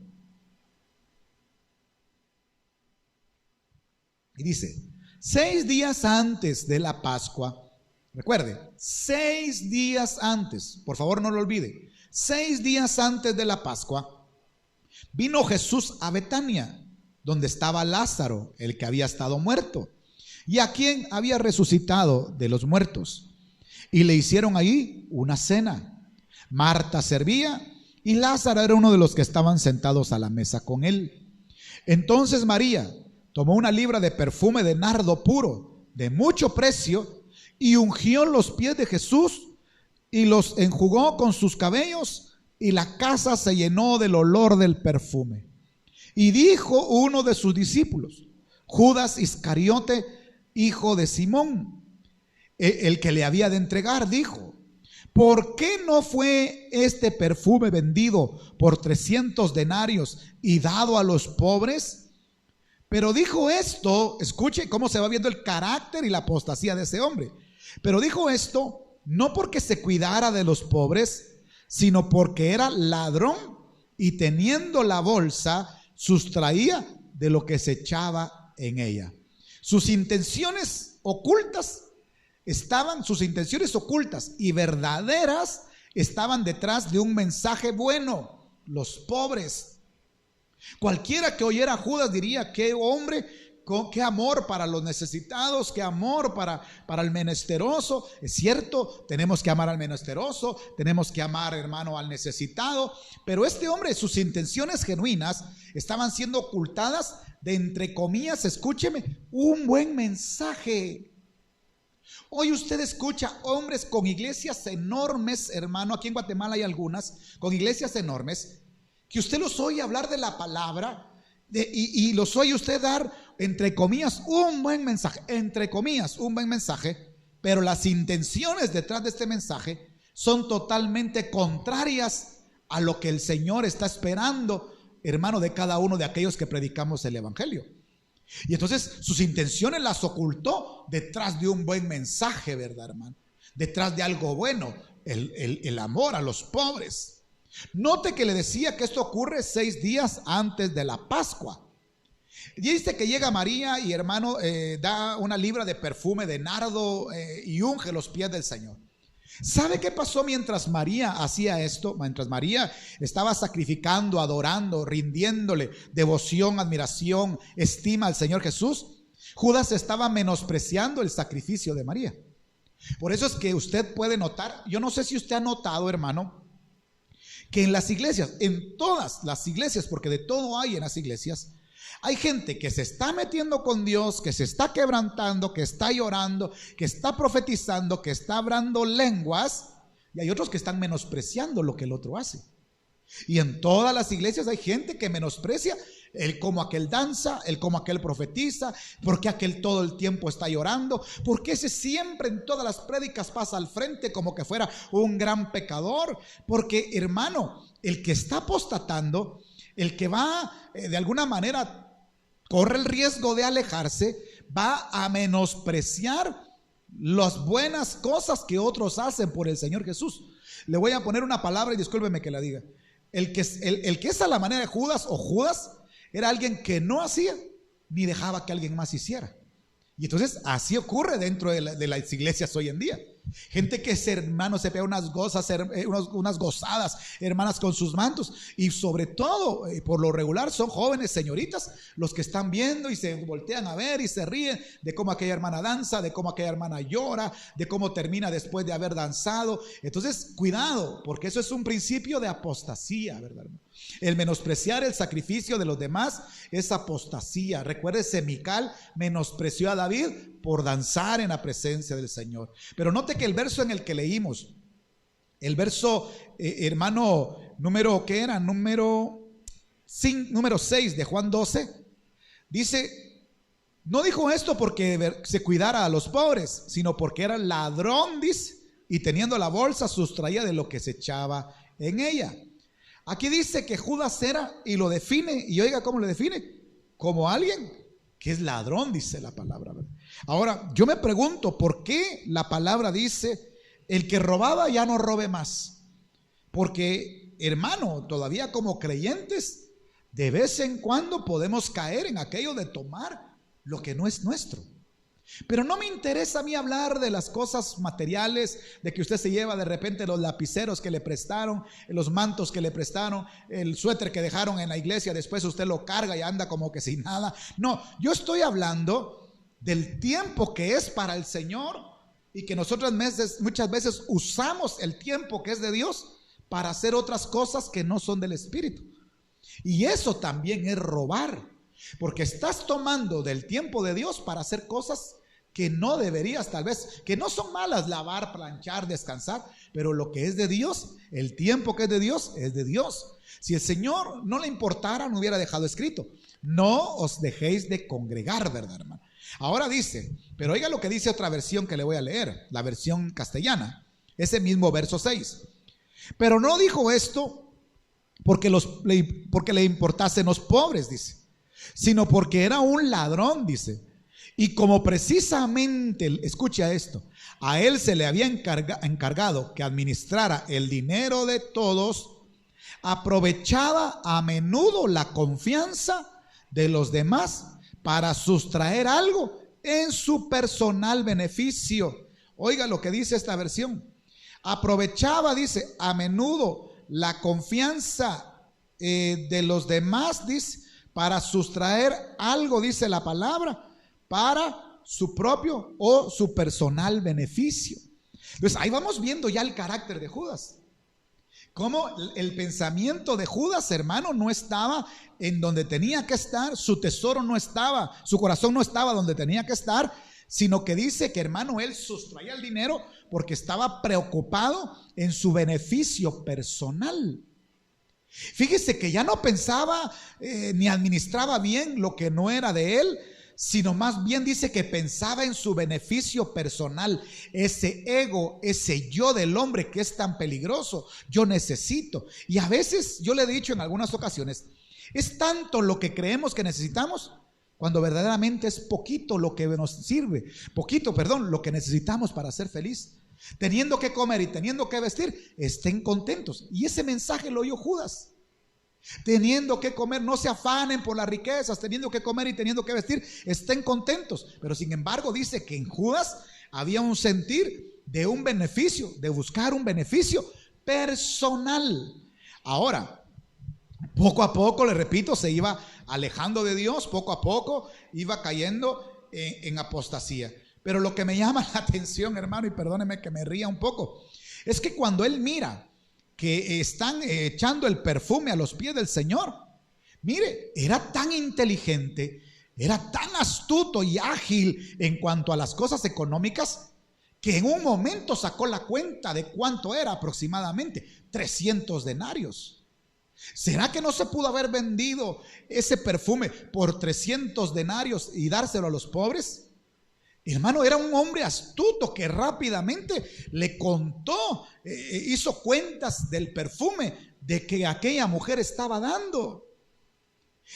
Speaker 1: Y dice: 6 días antes de la Pascua, recuerde, 6 días antes, por favor no lo olvide, 6 días antes de la Pascua, vino Jesús a Betania, donde estaba Lázaro, el que había estado muerto, y a quien había resucitado de los muertos. Y le hicieron ahí una cena. Marta servía y Lázaro era uno de los que estaban sentados a la mesa con él. Entonces María tomó una libra de perfume de nardo puro, de mucho precio, y ungió los pies de Jesús y los enjugó con sus cabellos, y la casa se llenó del olor del perfume. Y dijo uno de sus discípulos, Judas Iscariote, hijo de Simón, el que le había de entregar, dijo: ¿por qué no fue este perfume vendido por 300 denarios y dado a los pobres? Pero dijo esto, escuche cómo se va viendo el carácter y la apostasía de ese hombre. Pero dijo esto no porque se cuidara de los pobres, sino porque era ladrón y teniendo la bolsa sustraía de lo que se echaba en ella. Sus intenciones ocultas y verdaderas estaban detrás de un mensaje bueno: los pobres. Cualquiera que oyera a Judas diría: qué hombre, qué amor para los necesitados, qué amor para el menesteroso. Es cierto, tenemos que amar al menesteroso, tenemos que amar, hermano, al necesitado, pero este hombre, sus intenciones genuinas estaban siendo ocultadas de, entre comillas, escúcheme, un buen mensaje. Hoy usted escucha hombres con iglesias enormes, hermano, aquí en Guatemala hay algunas con iglesias enormes, que usted los oye hablar de la palabra y los oye usted dar, entre comillas, un buen mensaje, entre comillas, un buen mensaje, pero las intenciones detrás de este mensaje son totalmente contrarias a lo que el Señor está esperando, hermano, de cada uno de aquellos que predicamos el evangelio. Y entonces sus intenciones las ocultó detrás de un buen mensaje, ¿verdad, hermano? Detrás de algo bueno, el amor a los pobres. Note que le decía que esto ocurre 6 días antes de la Pascua. Y dice que llega María y, hermano, da una libra de perfume de nardo y unge los pies del Señor. ¿Sabe qué pasó mientras María hacía esto? Mientras María estaba sacrificando, adorando, rindiéndole devoción, admiración, estima al Señor Jesús, Judas estaba menospreciando el sacrificio de María. Por eso es que usted puede notar, yo no sé si usted ha notado, hermano, que en las iglesias, en todas las iglesias, porque de todo hay en las iglesias, hay gente que se está metiendo con Dios, que se está quebrantando, que está llorando, que está profetizando, que está hablando lenguas, y hay otros que están menospreciando lo que el otro hace. Y en todas las iglesias hay gente que menosprecia el cómo aquel danza, el cómo aquel profetiza, porque aquel todo el tiempo está llorando, porque ese siempre en todas las prédicas pasa al frente como que fuera un gran pecador. Porque, hermano, el que está apostatando, el que va de alguna manera corre el riesgo de alejarse, va a menospreciar las buenas cosas que otros hacen por el Señor Jesús. Le voy a poner una palabra y discúlpeme que la diga. El que es a la manera de Judas, o Judas, era alguien que no hacía ni dejaba que alguien más hiciera. Y entonces así ocurre dentro de las iglesias hoy en día. Gente que, hermanos, se pega unas gozadas, hermanas, con sus mantos. Y sobre todo, por lo regular, son jóvenes señoritas los que están viendo y se voltean a ver y se ríen de cómo aquella hermana danza, de cómo aquella hermana llora, de cómo termina después de haber danzado. Entonces, cuidado, porque eso es un principio de apostasía, ¿verdad, hermano? El menospreciar el sacrificio de los demás es apostasía. Recuérdese, Mical menospreció a David por danzar en la presencia del Señor. Pero note que el verso en el que leímos, el verso, hermano, número 6 de Juan 12, dice: no dijo esto porque se cuidara a los pobres, sino porque era ladrón, dice, y teniendo la bolsa sustraía de lo que se echaba en ella. Aquí dice que Judas era, y lo define, y oiga cómo lo define, como alguien que es ladrón, dice la palabra. Ahora, yo me pregunto, ¿por qué la palabra dice: el que robaba ya no robe más? Porque, hermano, todavía como creyentes, de vez en cuando podemos caer en aquello de tomar lo que no es nuestro. Pero no me interesa a mí hablar de las cosas materiales, de que usted se lleva de repente los lapiceros que le prestaron, los mantos que le prestaron, el suéter que dejaron en la iglesia, después usted lo carga y anda como que sin nada. No, yo estoy hablando del tiempo que es para el Señor y que nosotros muchas veces usamos el tiempo que es de Dios para hacer otras cosas que no son del Espíritu. Y eso también es robar, porque estás tomando del tiempo de Dios para hacer cosas que no deberías, tal vez, que no son malas: lavar, planchar, descansar, pero lo que es de Dios, el tiempo que es de Dios, es de Dios. Si el Señor no le importara, no hubiera dejado escrito: no os dejéis de congregar, ¿verdad, hermano? Ahora dice, pero oiga lo que dice otra versión que le voy a leer, la versión castellana, ese mismo verso 6. Pero no dijo esto porque le importasen los pobres, dice, sino porque era un ladrón, dice. Y como precisamente, escucha esto, a él se le había encargado que administrara el dinero de todos, aprovechaba a menudo la confianza de los demás para sustraer algo en su personal beneficio. Oiga lo que dice esta versión: aprovechaba, dice, a menudo la confianza de los demás, dice, para sustraer algo, dice la palabra, para su propio o su personal beneficio. Entonces ahí vamos viendo ya el carácter de Judas. Cómo el pensamiento de Judas, hermano, no estaba en donde tenía que estar, su tesoro no estaba, su corazón no estaba donde tenía que estar, sino que dice que, hermano, él sustraía el dinero porque estaba preocupado en su beneficio personal. Fíjese que ya no pensaba ni administraba bien lo que no era de él, sino más bien dice que pensaba en su beneficio personal. Ese ego, ese yo del hombre que es tan peligroso, yo necesito. Y a veces yo le he dicho en algunas ocasiones, es tanto lo que creemos que necesitamos, cuando verdaderamente es poquito lo que nos sirve, lo que necesitamos para ser feliz. Teniendo que comer y teniendo que vestir, estén contentos. Y ese mensaje lo oyó Judas. Teniendo que comer, no se afanen por las riquezas, teniendo que comer y teniendo que vestir, estén contentos. Pero sin embargo dice que en Judas había un sentir de un beneficio, de buscar un beneficio personal. Ahora, poco a poco, le repito, se iba alejando de Dios, poco a poco iba cayendo en apostasía. Pero lo que me llama la atención, hermano, y perdóneme que me ría un poco, es que cuando él mira que están echando el perfume a los pies del Señor, mire, era tan inteligente, era tan astuto y ágil en cuanto a las cosas económicas, que en un momento sacó la cuenta de cuánto era aproximadamente: 300 denarios. ¿Será que no se pudo haber vendido ese perfume por 300 denarios y dárselo a los pobres? Hermano, era un hombre astuto que rápidamente le contó, hizo cuentas del perfume de que aquella mujer estaba dando.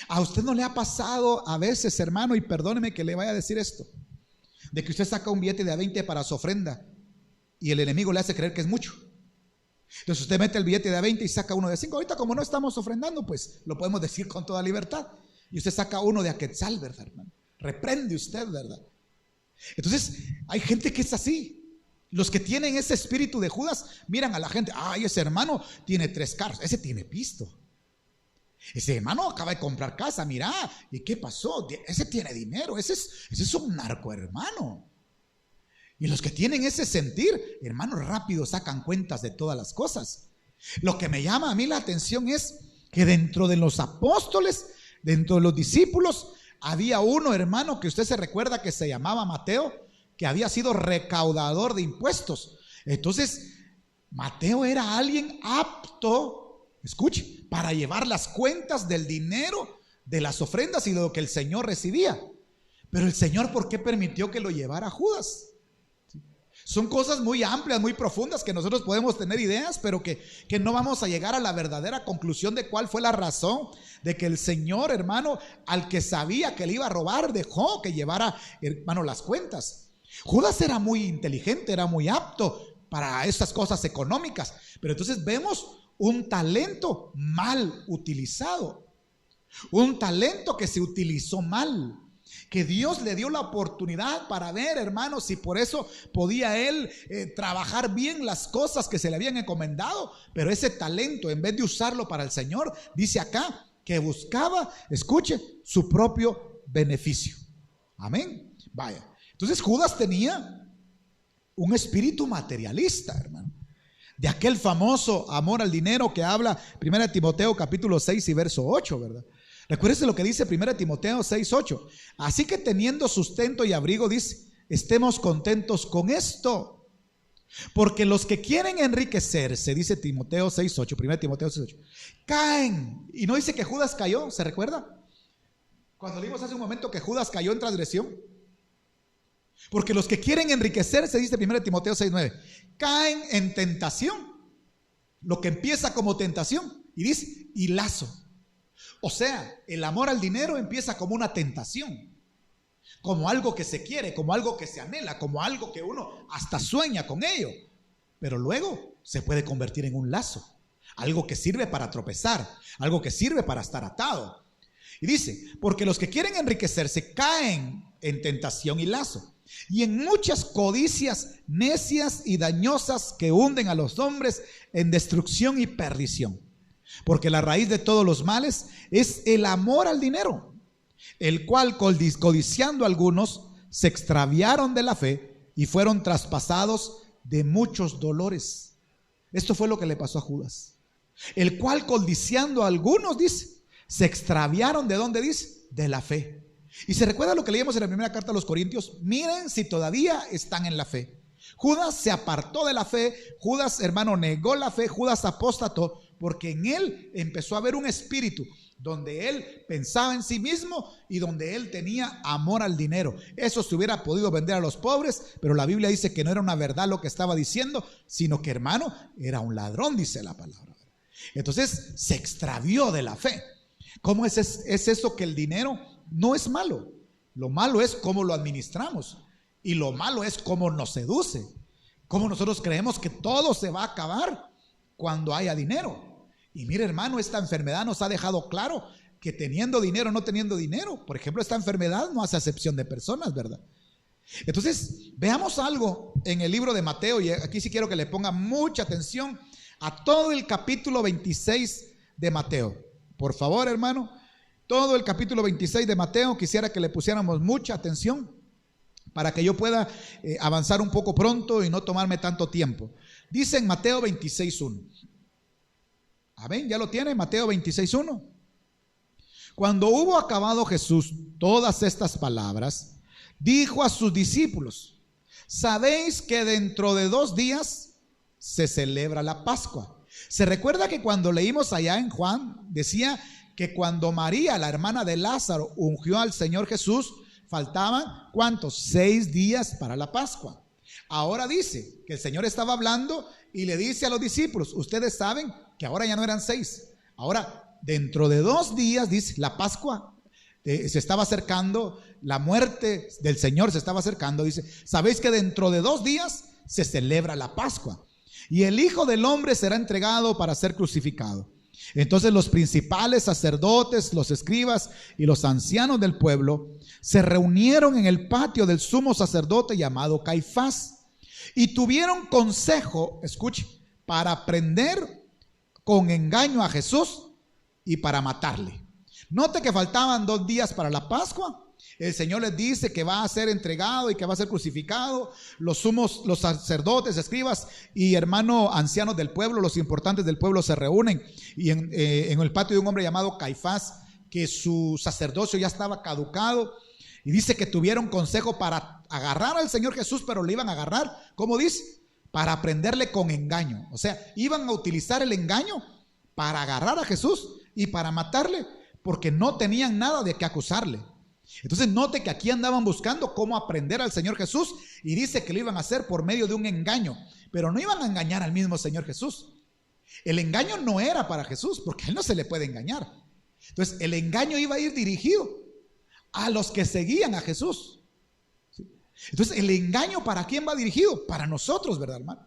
Speaker 1: ¿A usted no le ha pasado a veces, hermano, y perdóneme que le vaya a decir esto, de que usted saca un billete de $20 para su ofrenda y el enemigo le hace creer que es mucho? Entonces usted mete el billete de $20 y saca uno de $5. Ahorita, como no estamos ofrendando, pues lo podemos decir con toda libertad. Y usted saca uno de aquetzal, ¿verdad, hermano? Reprende usted, ¿verdad? Entonces hay gente que es así. Los que tienen ese espíritu de Judas miran a la gente, ay, ese hermano tiene 3 carros, ese tiene pisto. Ese hermano acaba de comprar casa, mira, ¿y qué pasó? Ese tiene dinero, ese es un narco hermano. Y los que tienen ese sentir, hermanos, rápido sacan cuentas de todas las cosas. Lo que me llama a mí la atención es que dentro de los apóstoles, dentro de los discípulos, había uno, hermano, que usted se recuerda que se llamaba Mateo, que había sido recaudador de impuestos. Entonces, Mateo era alguien apto, escuche, para llevar las cuentas del dinero, de las ofrendas y de lo que el Señor recibía. Pero el Señor, ¿por qué permitió que lo llevara Judas? Son cosas muy amplias, muy profundas, que nosotros podemos tener ideas, pero que no vamos a llegar a la verdadera conclusión de cuál fue la razón de que el Señor, hermano, al que sabía que le iba a robar, dejó que llevara, hermano, las cuentas. Judas era muy inteligente, era muy apto para estas cosas económicas, pero entonces vemos un talento mal utilizado, un talento que se utilizó mal, que Dios le dio la oportunidad para ver, hermanos, si por eso podía él trabajar bien las cosas que se le habían encomendado. Pero ese talento, en vez de usarlo para el Señor, dice acá que buscaba, escuche, su propio beneficio. Amén. Vaya, entonces Judas tenía un espíritu materialista, hermano, de aquel famoso amor al dinero que habla 1 Timoteo capítulo 6 y verso 8, ¿verdad? Recuérdese lo que dice 1 Timoteo 6:8. Así que teniendo sustento y abrigo, dice, estemos contentos con esto. Porque los que quieren enriquecerse, dice Timoteo 6:8, 1 Timoteo 6:8, caen. Y no dice que Judas cayó, ¿se recuerda? Cuando leímos hace un momento que Judas cayó en transgresión. Porque los que quieren enriquecerse, dice 1 Timoteo 6:9, caen en tentación. Lo que empieza como tentación, y dice, y lazo. O sea, el amor al dinero empieza como una tentación, como algo que se quiere, como algo que se anhela, como algo que uno hasta sueña con ello. Pero luego se puede convertir en un lazo, algo que sirve para tropezar, algo que sirve para estar atado. Y dice, porque los que quieren enriquecerse caen en tentación y lazo, y en muchas codicias necias y dañosas que hunden a los hombres en destrucción y perdición. Porque la raíz de todos los males es el amor al dinero, el cual codiciando algunos se extraviaron de la fe y fueron traspasados de muchos dolores. Esto fue lo que le pasó a Judas, el cual codiciando algunos, dice, se extraviaron. ¿De dónde dice? De la fe. Y se recuerda lo que leímos en la primera carta a los Corintios. Miren si todavía están en la fe. Judas se apartó de la fe, Judas, hermano, negó la fe, Judas apóstató, porque en él empezó a haber un espíritu donde él pensaba en sí mismo y donde él tenía amor al dinero. Eso se hubiera podido vender a los pobres, pero la Biblia dice que no era una verdad lo que estaba diciendo, sino que, hermano, era un ladrón, dice la palabra. Entonces se extravió de la fe. ¿Cómo es eso que el dinero no es malo? Lo malo es cómo lo administramos, y lo malo es cómo nos seduce, cómo nosotros creemos que todo se va a acabar cuando haya dinero. Y mire, hermano, esta enfermedad nos ha dejado claro que teniendo dinero o no teniendo dinero, por ejemplo, esta enfermedad no hace acepción de personas, ¿verdad? Entonces, veamos algo en el libro de Mateo, y aquí sí quiero que le ponga mucha atención a todo el capítulo 26 de Mateo. Por favor, hermano, todo el capítulo 26 de Mateo, quisiera que le pusiéramos mucha atención para que yo pueda avanzar un poco pronto y no tomarme tanto tiempo. Dice en Mateo 26:1. Amén, ¿ya lo tiene? Mateo 26:1. Cuando hubo acabado Jesús todas estas palabras, dijo a sus discípulos: ¿sabéis que dentro de 2 días se celebra la Pascua? Se recuerda que cuando leímos allá en Juan, decía que cuando María, la hermana de Lázaro, ungió al Señor Jesús, faltaban, ¿cuántos? 6 días para la Pascua. Ahora dice que el Señor estaba hablando y le dice a los discípulos: ustedes saben que ahora ya no eran 6, ahora dentro de 2 días, dice, la Pascua se estaba acercando, la muerte del Señor se estaba acercando. Dice, sabéis que dentro de 2 días se celebra la Pascua, y el Hijo del Hombre será entregado para ser crucificado. Entonces los principales sacerdotes, los escribas y los ancianos del pueblo se reunieron en el patio del sumo sacerdote llamado Caifás, Y tuvieron consejo, escuche, para prender con engaño a Jesús y para matarle. Note que faltaban 2 días para la Pascua. El Señor les dice que va a ser entregado y que va a ser crucificado. Los sacerdotes, escribas y ancianos del pueblo, los importantes del pueblo se reúnen y en el patio de un hombre llamado Caifás, que su sacerdocio ya estaba caducado, y dice que tuvieron consejo para agarrar al Señor Jesús, pero le iban a agarrar, ¿cómo dice? Para prenderle con engaño. O sea, iban a utilizar el engaño para agarrar a Jesús y para matarle, porque no tenían nada de qué acusarle. Entonces note que aquí andaban buscando cómo aprender al Señor Jesús, y dice que lo iban a hacer por medio de un engaño, pero no iban a engañar al mismo Señor Jesús. El engaño no era para Jesús, porque a él no se le puede engañar. Entonces el engaño iba a ir dirigido a los que seguían a Jesús. Entonces el engaño, ¿para quién va dirigido? Para nosotros, ¿verdad, hermano?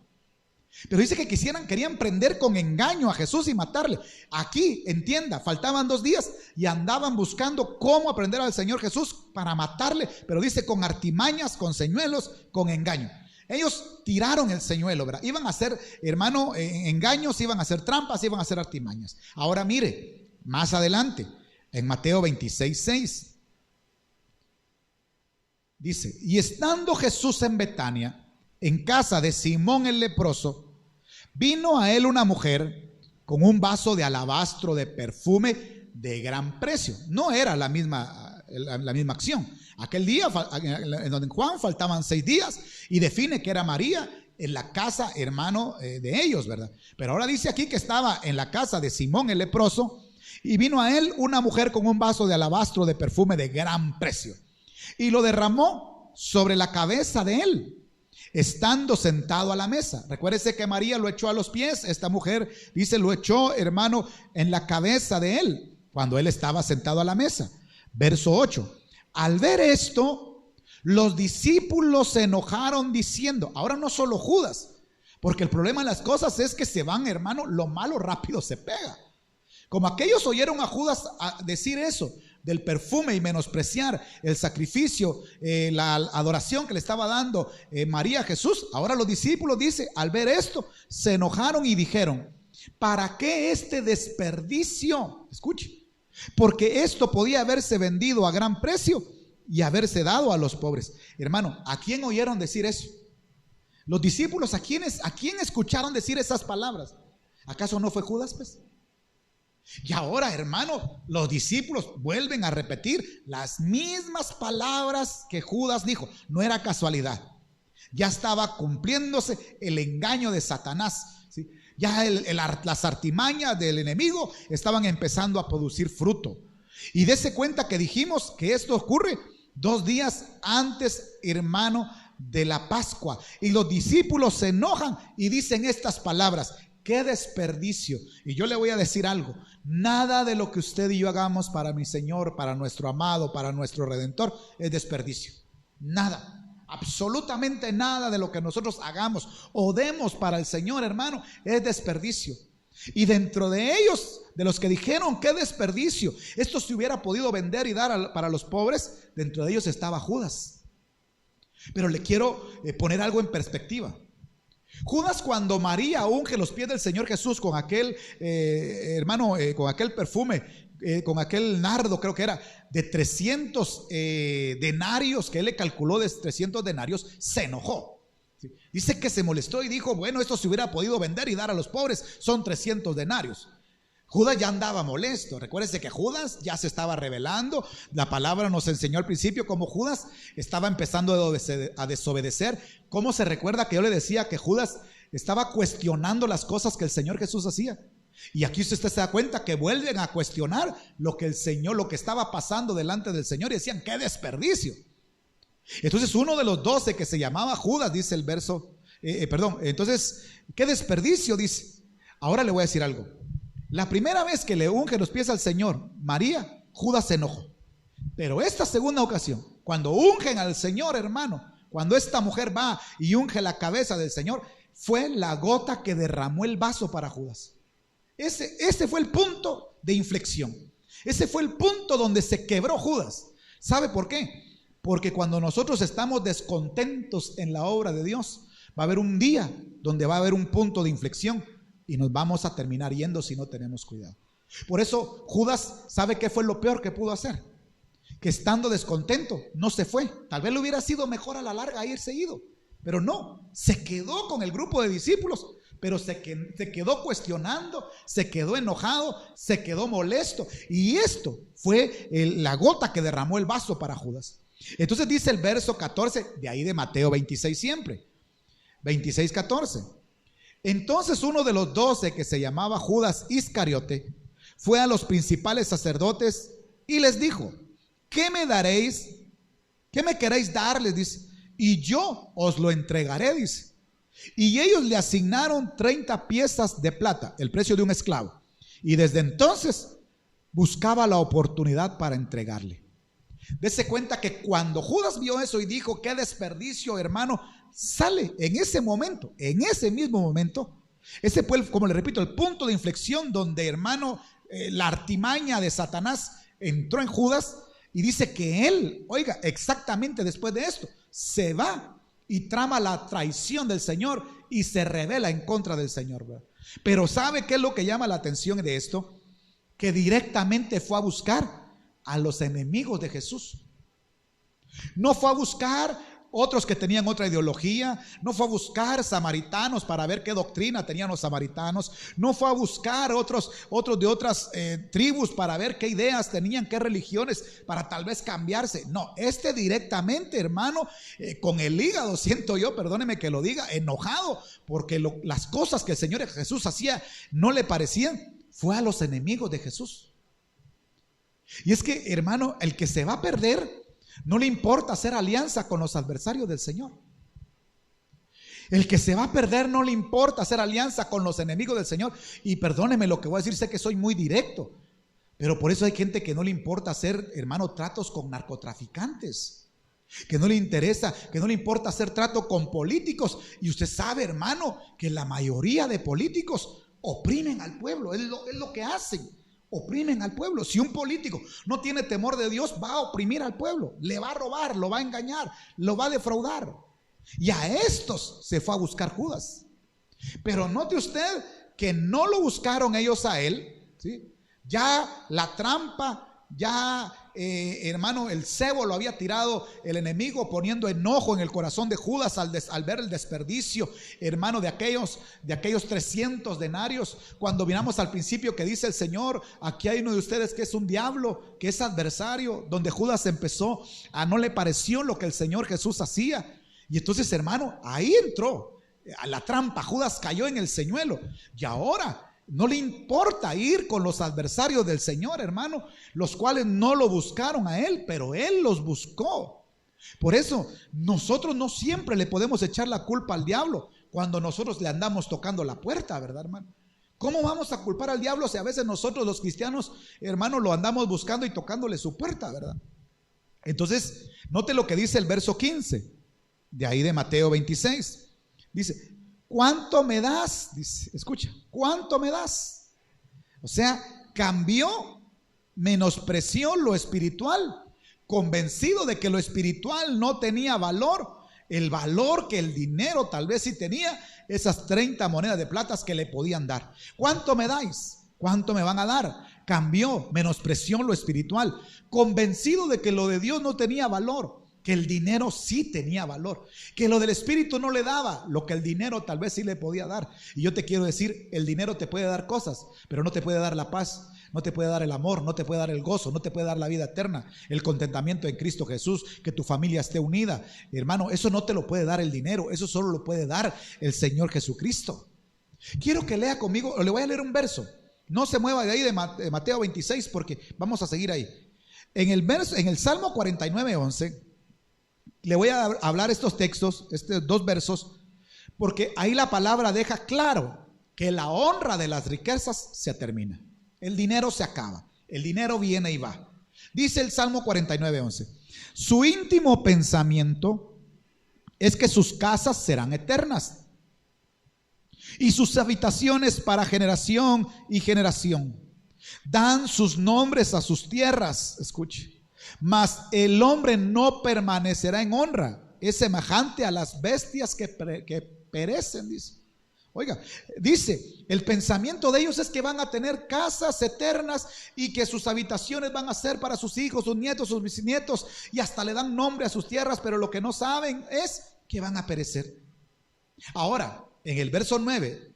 Speaker 1: Pero dice que querían prender con engaño a Jesús y matarle. Aquí, entienda, faltaban 2 días y andaban buscando cómo aprender al Señor Jesús para matarle, pero dice con artimañas, con señuelos, con engaño. Ellos tiraron el señuelo, ¿verdad? Iban a hacer, hermano, engaños, iban a hacer trampas, iban a hacer artimañas. Ahora mire, más adelante, en Mateo 26:6, dice: y estando Jesús en Betania, en casa de Simón el leproso, vino a él una mujer con un vaso de alabastro de perfume de gran precio. No era la misma acción. Aquel día, en donde Juan faltaban 6 días, y define que era María en la casa, hermano, de ellos, ¿verdad? Pero ahora dice aquí que estaba en la casa de Simón el leproso, y vino a él una mujer con un vaso de alabastro de perfume de gran precio, y lo derramó sobre la cabeza de él, estando sentado a la mesa. Recuérdese que María lo echó a los pies. Esta mujer dice lo echó, hermano, en la cabeza de él cuando él estaba sentado a la mesa. Verso 8: al ver esto, los discípulos se enojaron diciendo, ahora no solo Judas, porque el problema de las cosas es que se van, hermano, lo malo rápido se pega. Como aquellos oyeron a Judas a decir eso del perfume y menospreciar el sacrificio, la adoración que le estaba dando María a Jesús, ahora los discípulos, dice, al ver esto, se enojaron y dijeron: ¿para qué este desperdicio? Escuche, porque esto podía haberse vendido a gran precio y haberse dado a los pobres. Hermano, ¿a quién oyeron decir eso? Los discípulos, ¿a quién escucharon decir esas palabras? ¿Acaso no fue Judas, pues? Y ahora, hermano, los discípulos vuelven a repetir las mismas palabras que Judas dijo. No era casualidad. Ya estaba cumpliéndose el engaño de Satanás, ¿sí? Ya las artimañas del enemigo estaban empezando a producir fruto. Y dése cuenta que dijimos que esto ocurre 2 días antes, hermano, de la Pascua. Y los discípulos se enojan y dicen estas palabras: ¡qué desperdicio! Y yo le voy a decir algo: nada de lo que usted y yo hagamos para mi Señor, para nuestro amado, para nuestro Redentor, es desperdicio. Nada. Absolutamente nada de lo que nosotros hagamos o demos para el Señor, hermano, es desperdicio. Y dentro de ellos, de los que dijeron qué desperdicio, esto se hubiera podido vender y dar para los pobres, dentro de ellos estaba Judas. Pero le quiero poner algo en perspectiva. Judas, cuando María unge los pies del Señor Jesús con aquel con aquel perfume, con aquel nardo, creo que era de 300 denarios, que él le calculó de 300 denarios, se enojó. ¿Sí? Dice que se molestó y dijo: bueno, esto se hubiera podido vender y dar a los pobres, son 300 denarios. Judas ya andaba molesto. Recuérdese que Judas ya se estaba rebelando. La palabra nos enseñó al principio cómo Judas estaba empezando a desobedecer. ¿Cómo se recuerda que yo le decía que Judas estaba cuestionando las cosas que el Señor Jesús hacía? Y aquí usted se da cuenta que vuelven a cuestionar lo que el Señor, lo que estaba pasando delante del Señor, y decían: ¡qué desperdicio! Entonces uno de los 12, que se llamaba Judas, dice el verso, entonces, ¡qué desperdicio! Dice. Ahora le voy a decir algo. La primera vez que le unge los pies al Señor María, Judas se enojó. Pero esta segunda ocasión, cuando ungen al Señor, hermano, cuando esta mujer va y unge la cabeza del Señor, fue la gota que derramó el vaso para Judas. Ese fue el punto de inflexión. Ese fue el punto donde se quebró Judas. ¿Sabe por qué? Porque cuando nosotros estamos descontentos en la obra de Dios, Va a haber un día donde va a haber un punto de inflexión y nos vamos a terminar yendo si no tenemos cuidado. Por eso Judas, ¿sabe qué fue lo peor que pudo hacer? Que estando descontento no se fue. Tal vez le hubiera sido mejor a la larga irse ido, pero no, se quedó con el grupo de discípulos, pero se quedó cuestionando, se quedó enojado, se quedó molesto, y esto fue la gota que derramó el vaso para Judas. Entonces dice el verso 14 de ahí de Mateo 26 siempre, 26:14. Entonces uno de los 12, que se llamaba Judas Iscariote, fue a los principales sacerdotes y les dijo: ¿qué me daréis? ¿Qué me queréis dar? Les dice, y yo os lo entregaré, dice. Y ellos le asignaron 30 piezas de plata, el precio de un esclavo. Y desde entonces buscaba la oportunidad para entregarle. Dese cuenta que cuando Judas vio eso y dijo: qué desperdicio, hermano, sale en ese momento, en ese mismo momento. Ese fue, como le repito, el punto de inflexión donde, hermano, la artimaña de Satanás entró en Judas. Y dice que él, oiga, exactamente después de esto, se va y trama la traición del Señor y se rebela en contra del Señor, ¿verdad? Pero ¿sabe qué es lo que llama la atención de esto? Que directamente fue a buscar a los enemigos de Jesús. No fue a buscar otros que tenían otra ideología, no fue a buscar samaritanos para ver qué doctrina tenían los samaritanos, no fue a buscar otros de otras tribus para ver qué ideas tenían, qué religiones, para tal vez cambiarse. No, directamente, hermano, con el hígado, siento yo, perdóneme que lo diga, enojado, porque las cosas que el Señor Jesús hacía no le parecían, fue a los enemigos de Jesús. Y es que, hermano, el que se va a perder, no le importa hacer alianza con los adversarios del Señor. El que se va a perder no le importa hacer alianza con los enemigos del Señor. Y perdóneme lo que voy a decir, sé que soy muy directo, pero por eso hay gente que no le importa hacer, hermano, tratos con narcotraficantes, que no le interesa, que no le importa hacer trato con políticos. Y usted sabe, hermano, que la mayoría de políticos oprimen al pueblo, es lo que hacen. Oprimen al pueblo. Si un político no tiene temor de Dios, va a oprimir al pueblo, le va a robar, lo va a engañar, lo va a defraudar. Y a estos se fue a buscar Judas. Pero note usted que no lo buscaron ellos a él, ¿sí? Ya la trampa, ya hermano, el cebo lo había tirado el enemigo, poniendo enojo en el corazón de Judas al ver el desperdicio, hermano, de aquellos 300 denarios. Cuando miramos al principio que dice el Señor: aquí hay uno de ustedes que es un diablo, que es adversario, donde Judas empezó a no le pareció lo que el Señor Jesús hacía. Y entonces, hermano, ahí entró a la trampa. Judas cayó en el señuelo. Y ahora no le importa ir con los adversarios del Señor, hermano, los cuales no lo buscaron a él, pero él los buscó. Por eso nosotros no siempre le podemos echar la culpa al diablo cuando nosotros le andamos tocando la puerta, ¿verdad, hermano? ¿Cómo vamos a culpar al diablo si a veces nosotros los cristianos, hermano, lo andamos buscando y tocándole su puerta, ¿verdad? Entonces, note lo que dice el verso 15 de ahí de Mateo 26. Dice: ¿cuánto me das? Dice, escucha, ¿cuánto me das? O sea, cambió, menospreció lo espiritual, convencido de que lo espiritual no tenía valor, el valor que el dinero tal vez sí tenía, esas 30 monedas de plata que le podían dar. ¿Cuánto me dais? ¿Cuánto me van a dar? Cambió, menospreció lo espiritual, convencido de que lo de Dios no tenía valor, que el dinero sí tenía valor, que lo del espíritu no le daba lo que el dinero tal vez sí le podía dar. Y yo te quiero decir, el dinero te puede dar cosas, pero no te puede dar la paz, no te puede dar el amor, no te puede dar el gozo, no te puede dar la vida eterna, el contentamiento en Cristo Jesús, que tu familia esté unida. Hermano, eso no te lo puede dar el dinero, eso solo lo puede dar el Señor Jesucristo. Quiero que lea conmigo, o le voy a leer un verso. No se mueva de ahí de Mateo 26, porque vamos a seguir ahí. En el Salmo 49:11 le voy a hablar estos textos, estos dos versos, porque ahí la palabra deja claro que la honra de las riquezas se termina. El dinero se acaba, el dinero viene y va. Dice el Salmo 49:11: su íntimo pensamiento es que sus casas serán eternas y sus habitaciones para generación y generación. Dan sus nombres a sus tierras, escuche. Mas el hombre no permanecerá en honra, es semejante a las bestias que perecen, dice. Oiga, dice, el pensamiento de ellos es que van a tener casas eternas y que sus habitaciones van a ser para sus hijos, sus nietos, sus bisnietos, y hasta le dan nombre a sus tierras, pero lo que no saben es que van a perecer. Ahora, en el verso 19,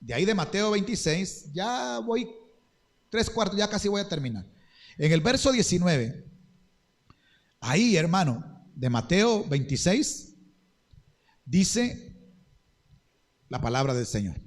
Speaker 1: de ahí de Mateo 26, ya voy 3/4, ya casi voy a terminar. En el verso 19, ahí, hermano, de Mateo 26, dice la palabra del Señor.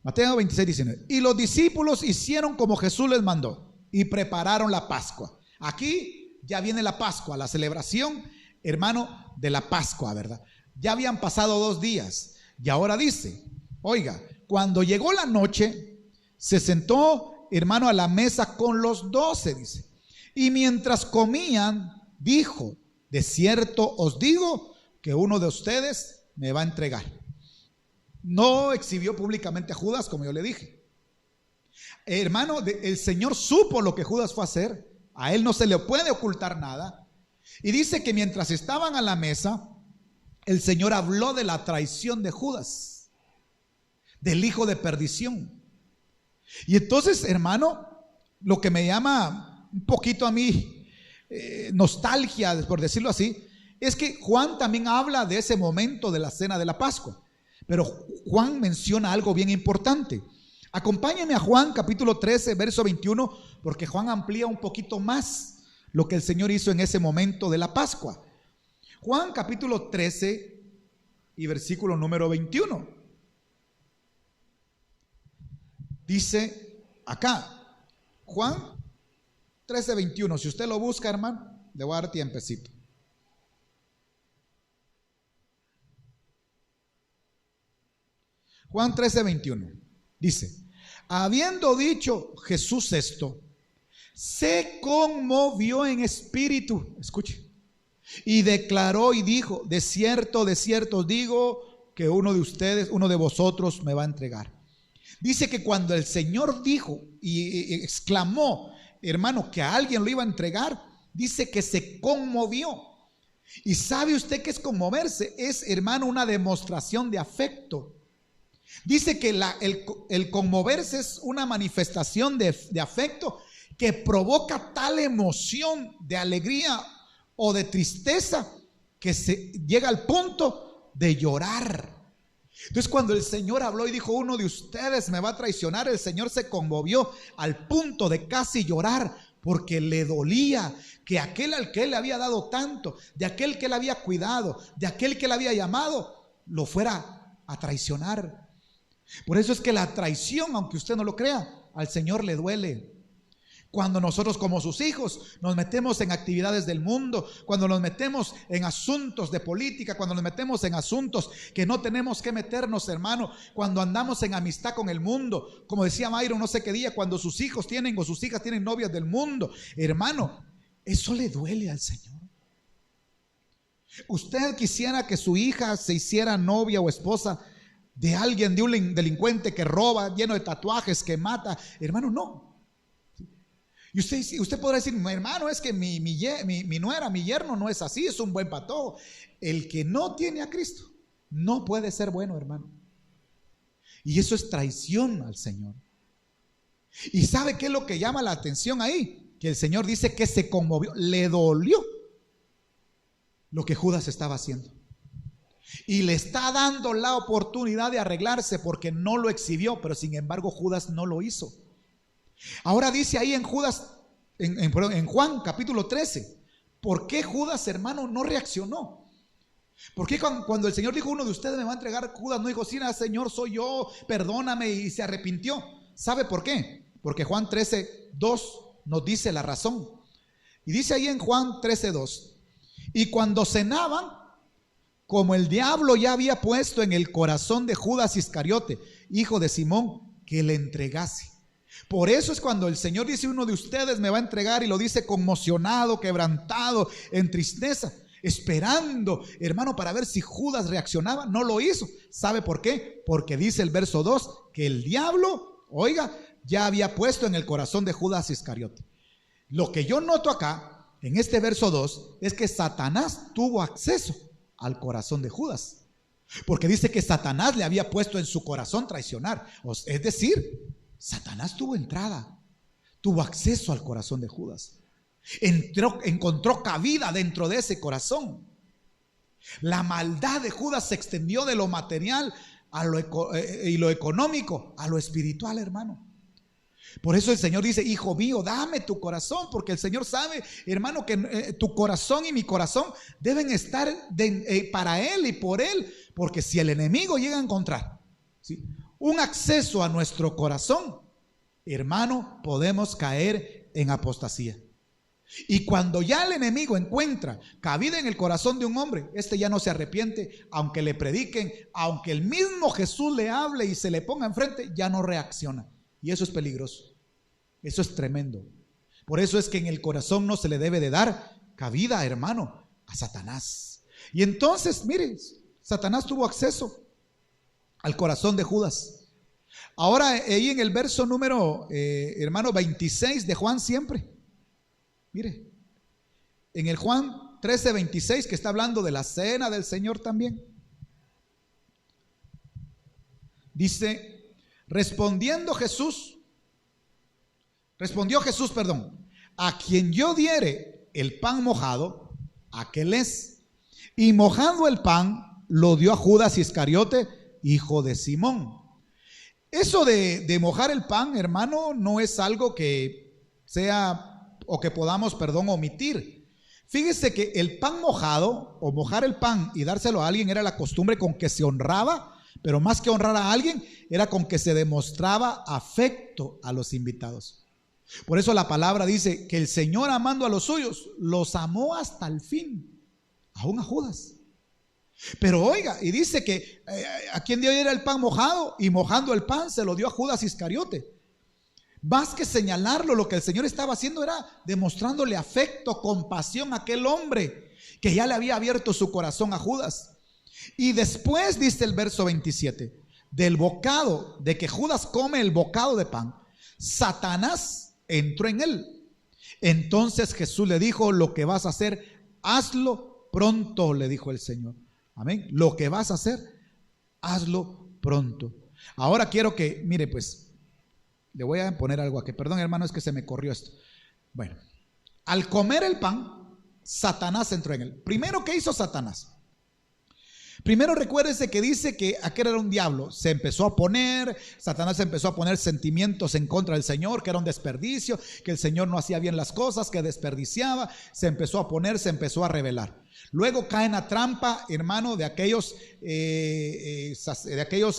Speaker 1: Mateo 26, 19. Y los discípulos hicieron como Jesús les mandó y prepararon la Pascua. Aquí ya viene la Pascua, la celebración, hermano, de la Pascua, ¿verdad? Ya habían pasado 2 días y ahora dice, oiga, cuando llegó la noche, se sentó, hermano, a la mesa con los 12, dice. Y mientras comían, dijo, de cierto os digo que uno de ustedes me va a entregar. No exhibió públicamente a Judas, como yo le dije. Hermano, el Señor supo lo que Judas fue a hacer. A él no se le puede ocultar nada. Y dice que mientras estaban a la mesa, el Señor habló de la traición de Judas, del hijo de perdición. Y entonces, hermano, lo que me llama un poquito a mí nostalgia, por decirlo así, es que Juan también habla de ese momento de la cena de la Pascua. Pero Juan menciona algo bien importante. Acompáñenme a Juan capítulo 13, verso 21, porque Juan amplía un poquito más lo que el Señor hizo en ese momento de la Pascua. Juan capítulo 13 y versículo número 21. Dice acá, Juan 13, 21. Si usted lo busca, hermano, le voy a dar tiempecito. Juan 13, 21. Dice, habiendo dicho Jesús esto, se conmovió en espíritu, escuche, y declaró y dijo, de cierto os digo que uno de ustedes, uno de vosotros me va a entregar. Dice que cuando el Señor dijo y exclamó, hermano, que a alguien lo iba a entregar, dice que se conmovió. Y sabe usted qué es conmoverse, es, hermano, una demostración de afecto. Dice que el conmoverse es una manifestación de afecto que provoca tal emoción de alegría o de tristeza que se llega al punto de llorar. Entonces, cuando el Señor habló y dijo, uno de ustedes me va a traicionar, el Señor se conmovió al punto de casi llorar, porque le dolía que aquel al que él le había dado tanto, de aquel que él había cuidado, de aquel que él había llamado, lo fuera a traicionar. Por eso es que la traición, aunque usted no lo crea, al Señor le duele. Cuando nosotros como sus hijos nos metemos en actividades del mundo, cuando nos metemos en asuntos de política, cuando nos metemos en asuntos que no tenemos que meternos, hermano, cuando andamos en amistad con el mundo, como decía Mayron no sé qué día, cuando sus hijos tienen o sus hijas tienen novias del mundo, hermano, eso le duele al Señor. ¿Usted quisiera que su hija se hiciera novia o esposa de alguien, de un delincuente que roba, lleno de tatuajes, que mata? Hermano, no. Y usted podrá decir, hermano, es que mi nuera, mi yerno no es así, es un buen patojo. El que no tiene a Cristo no puede ser bueno, hermano. Y eso es traición al Señor. ¿Y sabe qué es lo que llama la atención ahí? Que el Señor dice que se conmovió, le dolió lo que Judas estaba haciendo. Y le está dando la oportunidad de arreglarse porque no lo exhibió, pero sin embargo Judas no lo hizo. Ahora dice ahí en Juan capítulo 13, ¿por qué Judas, hermano, no reaccionó? ¿Por qué cuando el Señor dijo, uno de ustedes me va a entregar, Judas no dijo, sí, Señor, soy yo, perdóname, y se arrepintió? ¿Sabe por qué? Porque Juan 13, 2 nos dice la razón. Y dice ahí en Juan 13, 2, y cuando cenaban, como el diablo ya había puesto en el corazón de Judas Iscariote, hijo de Simón, que le entregase. Por eso es cuando el Señor dice, uno de ustedes me va a entregar, y lo dice conmocionado, quebrantado, en tristeza, esperando, hermano, para ver si Judas reaccionaba. No lo hizo. ¿Sabe por qué? Porque dice el verso 2 que el diablo, oiga, ya había puesto en el corazón de Judas Iscariote. Lo que yo noto acá, en este verso 2, es que Satanás tuvo acceso al corazón de Judas. Porque dice que Satanás le había puesto en su corazón traicionar. Es decir, Satanás tuvo entrada, tuvo acceso al corazón de Judas. Encontró cabida dentro de ese corazón. La maldad de Judas se extendió de lo material y lo económico a lo espiritual, hermano. Por eso el Señor dice: hijo mío, dame tu corazón, porque el Señor sabe, hermano, que tu corazón y mi corazón deben estar para Él y por Él, porque si el enemigo llega a encontrar, ¿sí?, un acceso a nuestro corazón, hermano, podemos caer en apostasía. Y cuando ya el enemigo encuentra cabida en el corazón de un hombre, este ya no se arrepiente, aunque le prediquen, aunque el mismo Jesús le hable y se le ponga enfrente, ya no reacciona. Y eso es peligroso, eso es tremendo. Por eso es que en el corazón no se le debe de dar cabida, hermano, a Satanás. Y entonces, mire, Satanás tuvo acceso al corazón de Judas. Ahora, ahí en el verso número, hermano, 26 de Juan siempre. Mire, en el Juan 13:26, que está hablando de la cena del Señor también. Dice: respondió Jesús, a quien yo diere el pan mojado, aquel es. Y mojando el pan, lo dio a Judas Iscariote, hijo de Simón. Eso de mojar el pan, hermano, no es algo que sea o que podamos, omitir. Fíjese que el pan mojado, o mojar el pan y dárselo a alguien, era la costumbre con que se honraba. Pero más que honrar a alguien, era con que se demostraba afecto a los invitados. Por eso la palabra dice que el Señor, amando a los suyos, los amó hasta el fin, aún a Judas. Pero oiga, y dice que a quien dio era el pan mojado, y mojando el pan se lo dio a Judas Iscariote. Más que señalarlo, lo que el Señor estaba haciendo era demostrándole afecto, compasión a aquel hombre que ya le había abierto su corazón a Judas. Y después dice el verso 27, del bocado, de que Judas come el bocado de pan, Satanás entró en él. Entonces Jesús le dijo: lo que vas a hacer, hazlo pronto, le dijo el Señor. Amén. Lo que vas a hacer, hazlo pronto. Ahora quiero que, mire, pues, le voy a poner algo aquí. Perdón, hermano, es que se me corrió esto. Bueno, al comer el pan, Satanás entró en él. Primero, ¿qué hizo Satanás? Primero, recuérdese que dice que aquel era un diablo. Satanás empezó a poner sentimientos en contra del Señor, que era un desperdicio, que el Señor no hacía bien las cosas, que desperdiciaba. Se empezó a rebelar. Luego cae en la trampa, hermano, de aquellos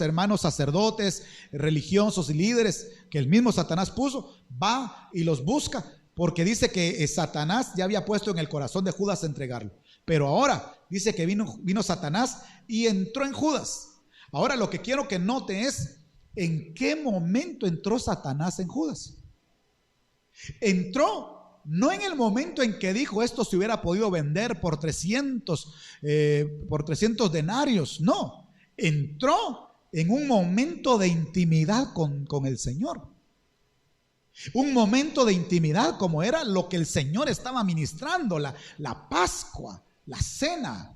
Speaker 1: hermanos sacerdotes, religiosos y líderes que el mismo Satanás puso. Va y los busca, porque dice que Satanás ya había puesto en el corazón de Judas entregarlo. Pero ahora dice que vino Satanás y entró en Judas. Ahora lo que quiero que note es en qué momento entró Satanás en Judas. Entró no en el momento en que dijo: esto se hubiera podido vender por 300 denarios. No, entró en un momento de intimidad con el Señor. Un momento de intimidad como era lo que el Señor estaba ministrando, la Pascua, la cena.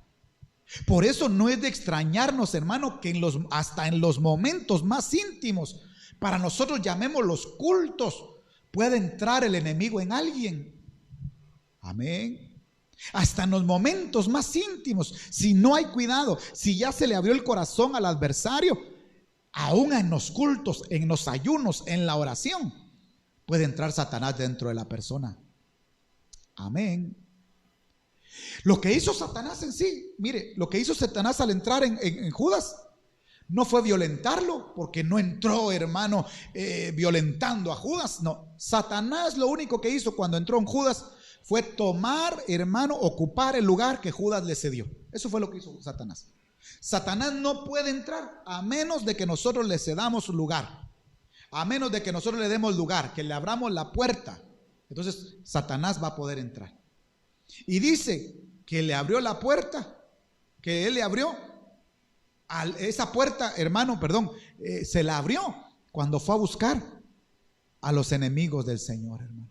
Speaker 1: Por eso no es de extrañarnos, hermano, que hasta en los momentos más íntimos, para nosotros llamemos los cultos, puede entrar el enemigo en alguien. Amén. Hasta en los momentos más íntimos, si no hay cuidado, si ya se le abrió el corazón al adversario, aún en los cultos, en los ayunos, en la oración, puede entrar Satanás dentro de la persona. Amén. Lo que hizo Satanás en sí, mire, lo que hizo Satanás al entrar en Judas no fue violentarlo, porque no entró, hermano, violentando a Judas. No, Satanás lo único que hizo cuando entró en Judas fue tomar, hermano, ocupar el lugar que Judas le cedió. Eso fue lo que hizo Satanás. Satanás no puede entrar a menos de que nosotros le cedamos lugar, a menos de que nosotros le demos lugar, que le abramos la puerta. Entonces Satanás va a poder entrar. Y dice que le abrió la puerta, que él le abrió esa puerta, hermano, se la abrió cuando fue a buscar a los enemigos del Señor, hermano.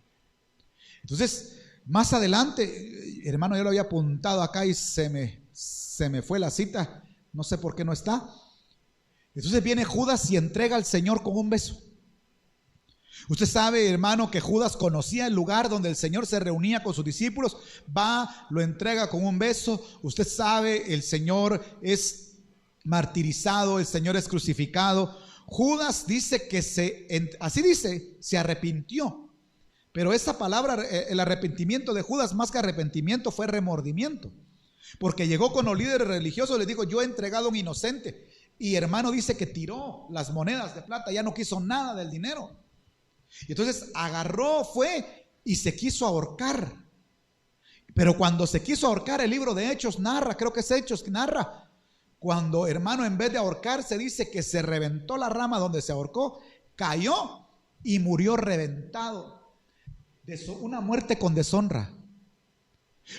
Speaker 1: Entonces, más adelante, hermano, yo lo había apuntado acá y se se me fue la cita, no sé por qué no está. Entonces viene Judas y entrega al Señor con un beso. Usted sabe, hermano, que Judas conocía el lugar donde el Señor se reunía con sus discípulos. Va, lo entrega con un beso. Usted sabe, el Señor es martirizado, el Señor es crucificado. Judas dice que se arrepintió. Pero esa palabra, el arrepentimiento de Judas, más que arrepentimiento, fue remordimiento. Porque llegó con los líderes religiosos y les dijo: yo he entregado a un inocente. Y hermano, dice que tiró las monedas de plata, ya no quiso nada del dinero. Y entonces agarró, fue y se quiso ahorcar. Pero cuando se quiso ahorcar, el libro de Hechos narra, creo que es Hechos que narra, cuando, hermano, en vez de ahorcarse, dice que se reventó la rama donde se ahorcó, cayó y murió reventado. Una muerte con deshonra,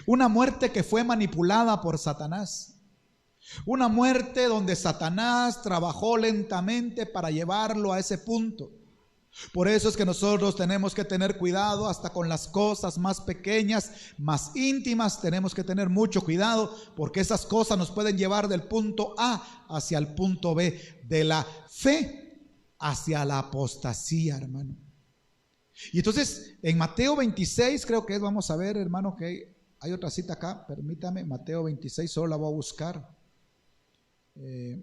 Speaker 1: una muerte que fue manipulada por Satanás, una muerte donde Satanás trabajó lentamente para llevarlo a ese punto. Por eso es que nosotros tenemos que tener cuidado hasta con las cosas más pequeñas, más íntimas. Tenemos que tener mucho cuidado, porque esas cosas nos pueden llevar del punto A hacia el punto B, de la fe hacia la apostasía, hermano. Y entonces en Mateo 26 creo que es, vamos a ver, hermano, que hay otra cita acá, permítame, Mateo 26, solo la voy a buscar.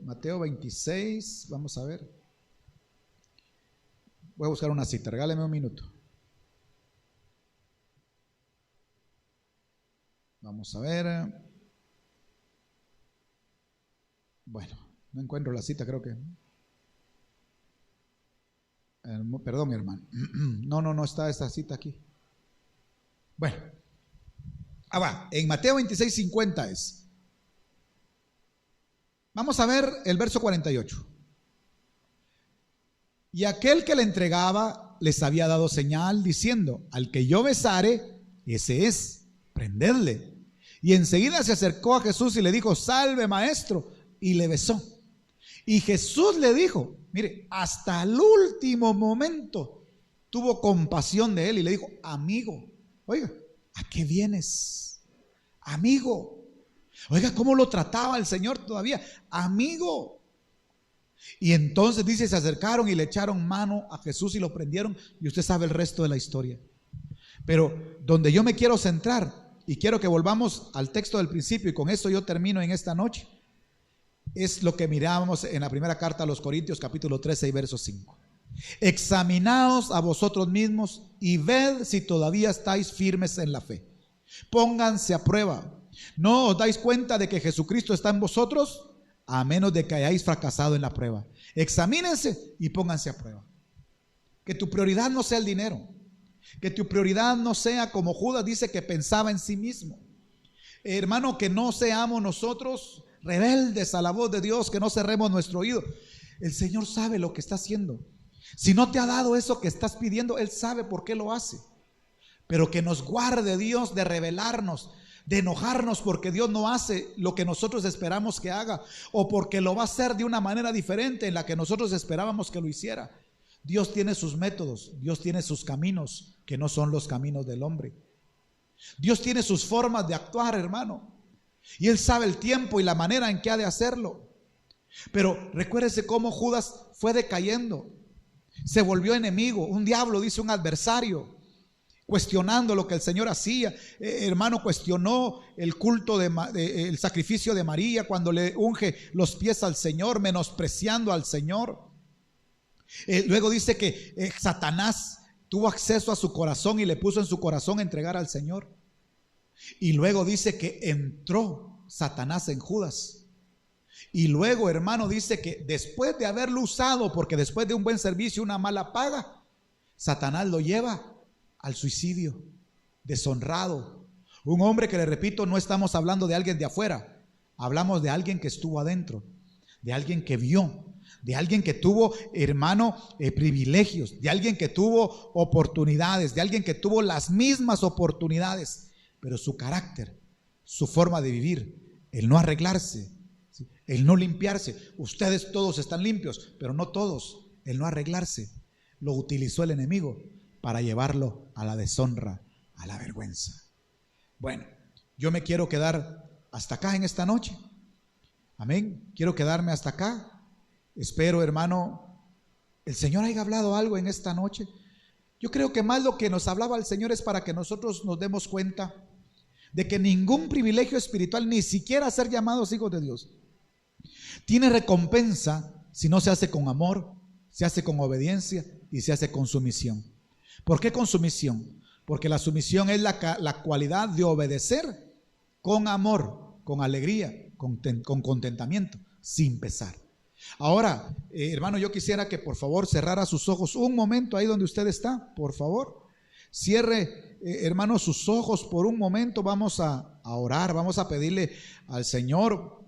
Speaker 1: Mateo 26, vamos a ver. Voy a buscar una cita, regáleme un minuto. Vamos a ver. Bueno, no encuentro la cita, creo que. Perdón, hermano. No está esta cita aquí. Bueno. Va, en Mateo 26, 50 es. Vamos a ver el verso 48. Y aquel que le entregaba les había dado señal diciendo: al que yo besare, ese es, prendedle. Y enseguida se acercó a Jesús y le dijo: salve, maestro, y le besó. Y Jesús le dijo, mire, hasta el último momento tuvo compasión de él y le dijo: amigo, oiga, ¿a qué vienes? Amigo. Oiga, ¿cómo lo trataba el Señor todavía? Amigo. Y entonces dice, se acercaron y le echaron mano a Jesús y lo prendieron, y usted sabe el resto de la historia. Pero donde yo me quiero centrar, y quiero que volvamos al texto del principio, y con esto yo termino en esta noche, es lo que mirábamos en la primera carta a los Corintios, capítulo 13 y verso 5. Examinaos a vosotros mismos y ved si todavía estáis firmes en la fe. Pónganse a prueba. ¿No os dais cuenta de que Jesucristo está en vosotros? A menos de que hayáis fracasado en la prueba. Examínense y pónganse a prueba. Que tu prioridad no sea el dinero. Que tu prioridad no sea como Judas dice, que pensaba en sí mismo. Hermano, que no seamos nosotros rebeldes a la voz de Dios, que no cerremos nuestro oído. El Señor sabe lo que está haciendo. Si no te ha dado eso que estás pidiendo, Él sabe por qué lo hace. Pero que nos guarde Dios de rebelarnos, de enojarnos porque Dios no hace lo que nosotros esperamos que haga, o porque lo va a hacer de una manera diferente en la que nosotros esperábamos que lo hiciera. Dios tiene sus métodos, Dios tiene sus caminos, que no son los caminos del hombre. Dios tiene sus formas de actuar, hermano, y Él sabe el tiempo y la manera en que ha de hacerlo. Pero recuérdese cómo Judas fue decayendo, se volvió enemigo, un diablo, dice, un adversario, cuestionando lo que el Señor hacía. Hermano, cuestionó el culto el sacrificio de María cuando le unge los pies al Señor, menospreciando al Señor. Luego dice que Satanás tuvo acceso a su corazón y le puso en su corazón entregar al Señor. Y luego dice que entró Satanás en Judas. Y luego, hermano, dice que después de haberlo usado, porque después de un buen servicio, una mala paga, Satanás lo lleva al suicidio, deshonrado. Un hombre que, le repito, no estamos hablando de alguien de afuera, hablamos de alguien que estuvo adentro, de alguien que vio, de alguien que tuvo, hermano, privilegios, de alguien que tuvo oportunidades, de alguien que tuvo las mismas oportunidades, pero su carácter, su forma de vivir, el no arreglarse, el no limpiarse. Ustedes todos están limpios, pero no todos. El no arreglarse lo utilizó el enemigo para llevarlo a la deshonra, a la vergüenza. Bueno, yo me quiero quedar hasta acá en esta noche. Amén. Quiero quedarme hasta acá. Espero, hermano, el Señor haya hablado algo en esta noche. Yo creo que más lo que nos hablaba el Señor es para que nosotros nos demos cuenta de que ningún privilegio espiritual, ni siquiera ser llamados hijos de Dios, tiene recompensa si no se hace con amor, se hace con obediencia y se hace con sumisión. ¿Por qué con sumisión? Porque la sumisión es la cualidad de obedecer con amor, con alegría, con contentamiento, sin pesar. Ahora, hermano, yo quisiera que por favor cerrara sus ojos un momento ahí donde usted está, por favor. Cierre, hermano, sus ojos por un momento. Vamos a orar, vamos a pedirle al Señor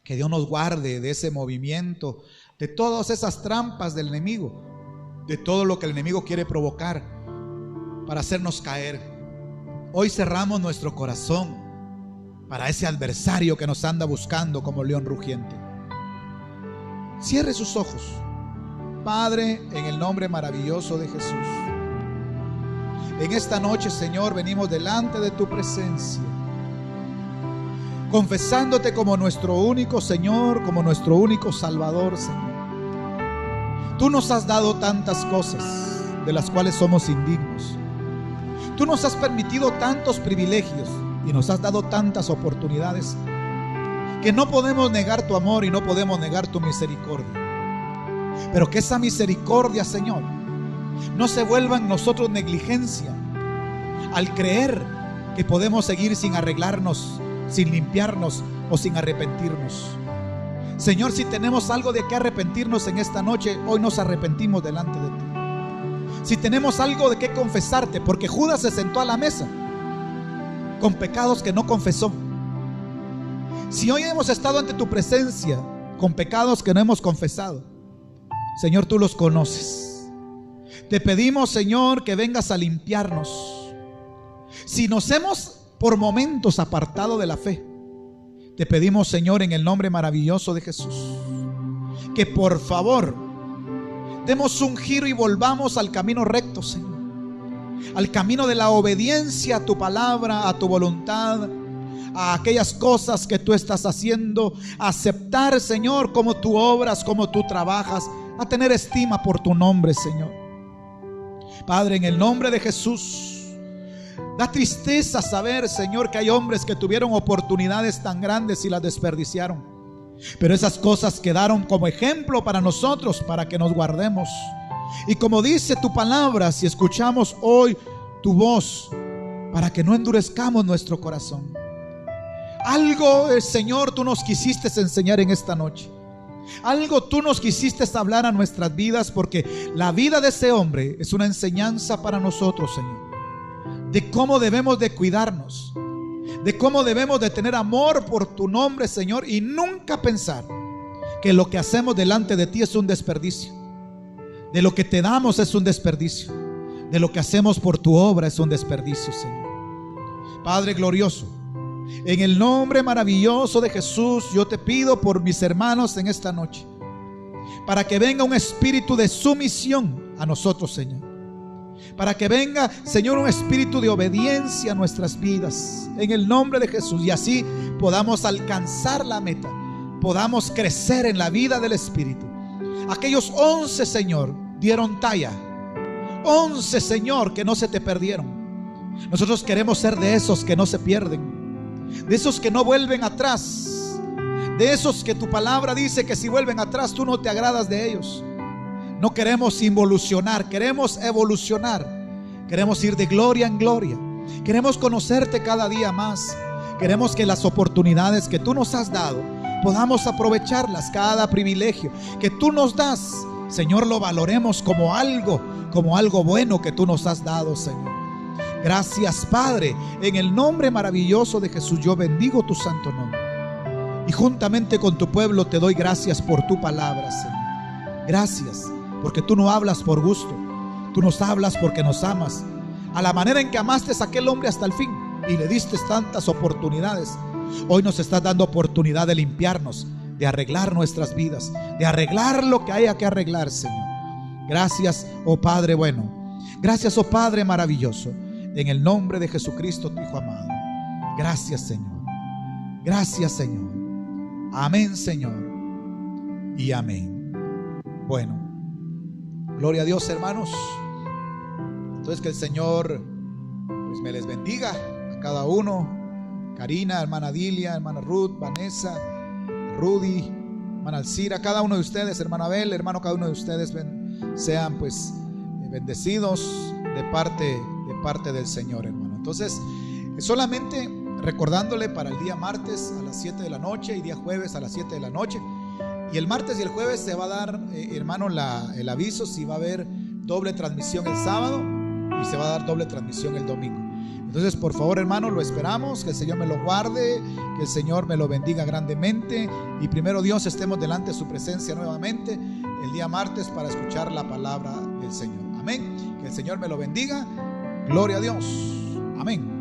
Speaker 1: que Dios nos guarde de ese movimiento, de todas esas trampas del enemigo, de todo lo que el enemigo quiere provocar para hacernos caer. Hoy cerramos nuestro corazón para ese adversario que nos anda buscando como león rugiente. Cierre sus ojos. Padre, en el nombre maravilloso de Jesús, en esta noche, Señor, venimos delante de tu presencia, confesándote como nuestro único Señor, como nuestro único Salvador, Señor. Tú nos has dado tantas cosas de las cuales somos indignos. Tú nos has permitido tantos privilegios y nos has dado tantas oportunidades que no podemos negar tu amor y no podemos negar tu misericordia. Pero que esa misericordia, Señor, no se vuelva en nosotros negligencia al creer que podemos seguir sin arreglarnos, sin limpiarnos o sin arrepentirnos. Señor, si tenemos algo de qué arrepentirnos en esta noche, hoy nos arrepentimos delante de ti. Si tenemos algo de qué confesarte, porque Judas se sentó a la mesa con pecados que no confesó. Si hoy hemos estado ante tu presencia con pecados que no hemos confesado, Señor, tú los conoces. Te pedimos, Señor, que vengas a limpiarnos. Si nos hemos por momentos apartado de la fe, te pedimos, Señor, en el nombre maravilloso de Jesús, que por favor demos un giro y volvamos al camino recto, Señor, al camino de la obediencia a tu palabra, a tu voluntad, a aquellas cosas que tú estás haciendo, a aceptar, Señor, cómo tú obras, cómo tú trabajas, a tener estima por tu nombre, Señor. Padre, en el nombre de Jesús, da tristeza saber, Señor, que hay hombres que tuvieron oportunidades tan grandes y las desperdiciaron. Pero esas cosas quedaron como ejemplo para nosotros, para que nos guardemos. Y como dice tu palabra, si escuchamos hoy tu voz, para que no endurezcamos nuestro corazón. Algo, Señor, tú nos quisiste enseñar en esta noche. Algo tú nos quisiste hablar a nuestras vidas, porque la vida de ese hombre es una enseñanza para nosotros, Señor, de cómo debemos de cuidarnos, de cómo debemos de tener amor por tu nombre, Señor, y nunca pensar que lo que hacemos delante de ti es un desperdicio, de lo que te damos es un desperdicio, de lo que hacemos por tu obra es un desperdicio, Señor. Padre glorioso, en el nombre maravilloso de Jesús, yo te pido por mis hermanos en esta noche, para que venga un espíritu de sumisión a nosotros, Señor. Para que venga, Señor, un espíritu de obediencia a nuestras vidas, en el nombre de Jesús, y así podamos alcanzar la meta, podamos crecer en la vida del Espíritu. Aquellos 11, Señor, dieron talla. 11, Señor, que no se te perdieron. Nosotros queremos ser de esos que no se pierden, de esos que no vuelven atrás, de esos que tu palabra dice que si vuelven atrás tú no te agradas de ellos. No queremos involucionar, queremos evolucionar. Queremos ir de gloria en gloria. Queremos conocerte cada día más. Queremos que las oportunidades que tú nos has dado podamos aprovecharlas. Cada privilegio que tú nos das, Señor, lo valoremos como algo bueno que tú nos has dado, Señor. Gracias, Padre. En el nombre maravilloso de Jesús yo bendigo tu santo nombre. Y juntamente con tu pueblo te doy gracias por tu palabra, Señor. Gracias. Porque tú no hablas por gusto, tú nos hablas porque nos amas. A la manera en que amaste a aquel hombre hasta el fin y le diste tantas oportunidades, hoy nos estás dando oportunidad de limpiarnos, de arreglar nuestras vidas, de arreglar lo que haya que arreglar, Señor. Gracias, oh Padre bueno. Gracias, oh Padre maravilloso. En el nombre de Jesucristo, tu Hijo amado. Gracias, Señor. Gracias, Señor. Amén, Señor. Y amén. Bueno, gloria a Dios, hermanos. Entonces que el Señor pues me les bendiga a cada uno. Karina, hermana Dilia, hermana Ruth, Vanessa, Rudy, hermana Alcira, cada uno de ustedes, hermana Abel, hermano, cada uno de ustedes sean pues bendecidos de parte del Señor, hermano. Entonces, solamente recordándole para el día martes a las 7 de la noche y día jueves a las 7 de la noche. Y el martes y el jueves se va a dar, hermano, el aviso si va a haber doble transmisión el sábado y se va a dar doble transmisión el domingo. Entonces, por favor, hermano, lo esperamos, que el Señor me lo guarde, que el Señor me lo bendiga grandemente y primero Dios estemos delante de su presencia nuevamente el día martes para escuchar la palabra del Señor. Amén. Que el Señor me lo bendiga. Gloria a Dios. Amén.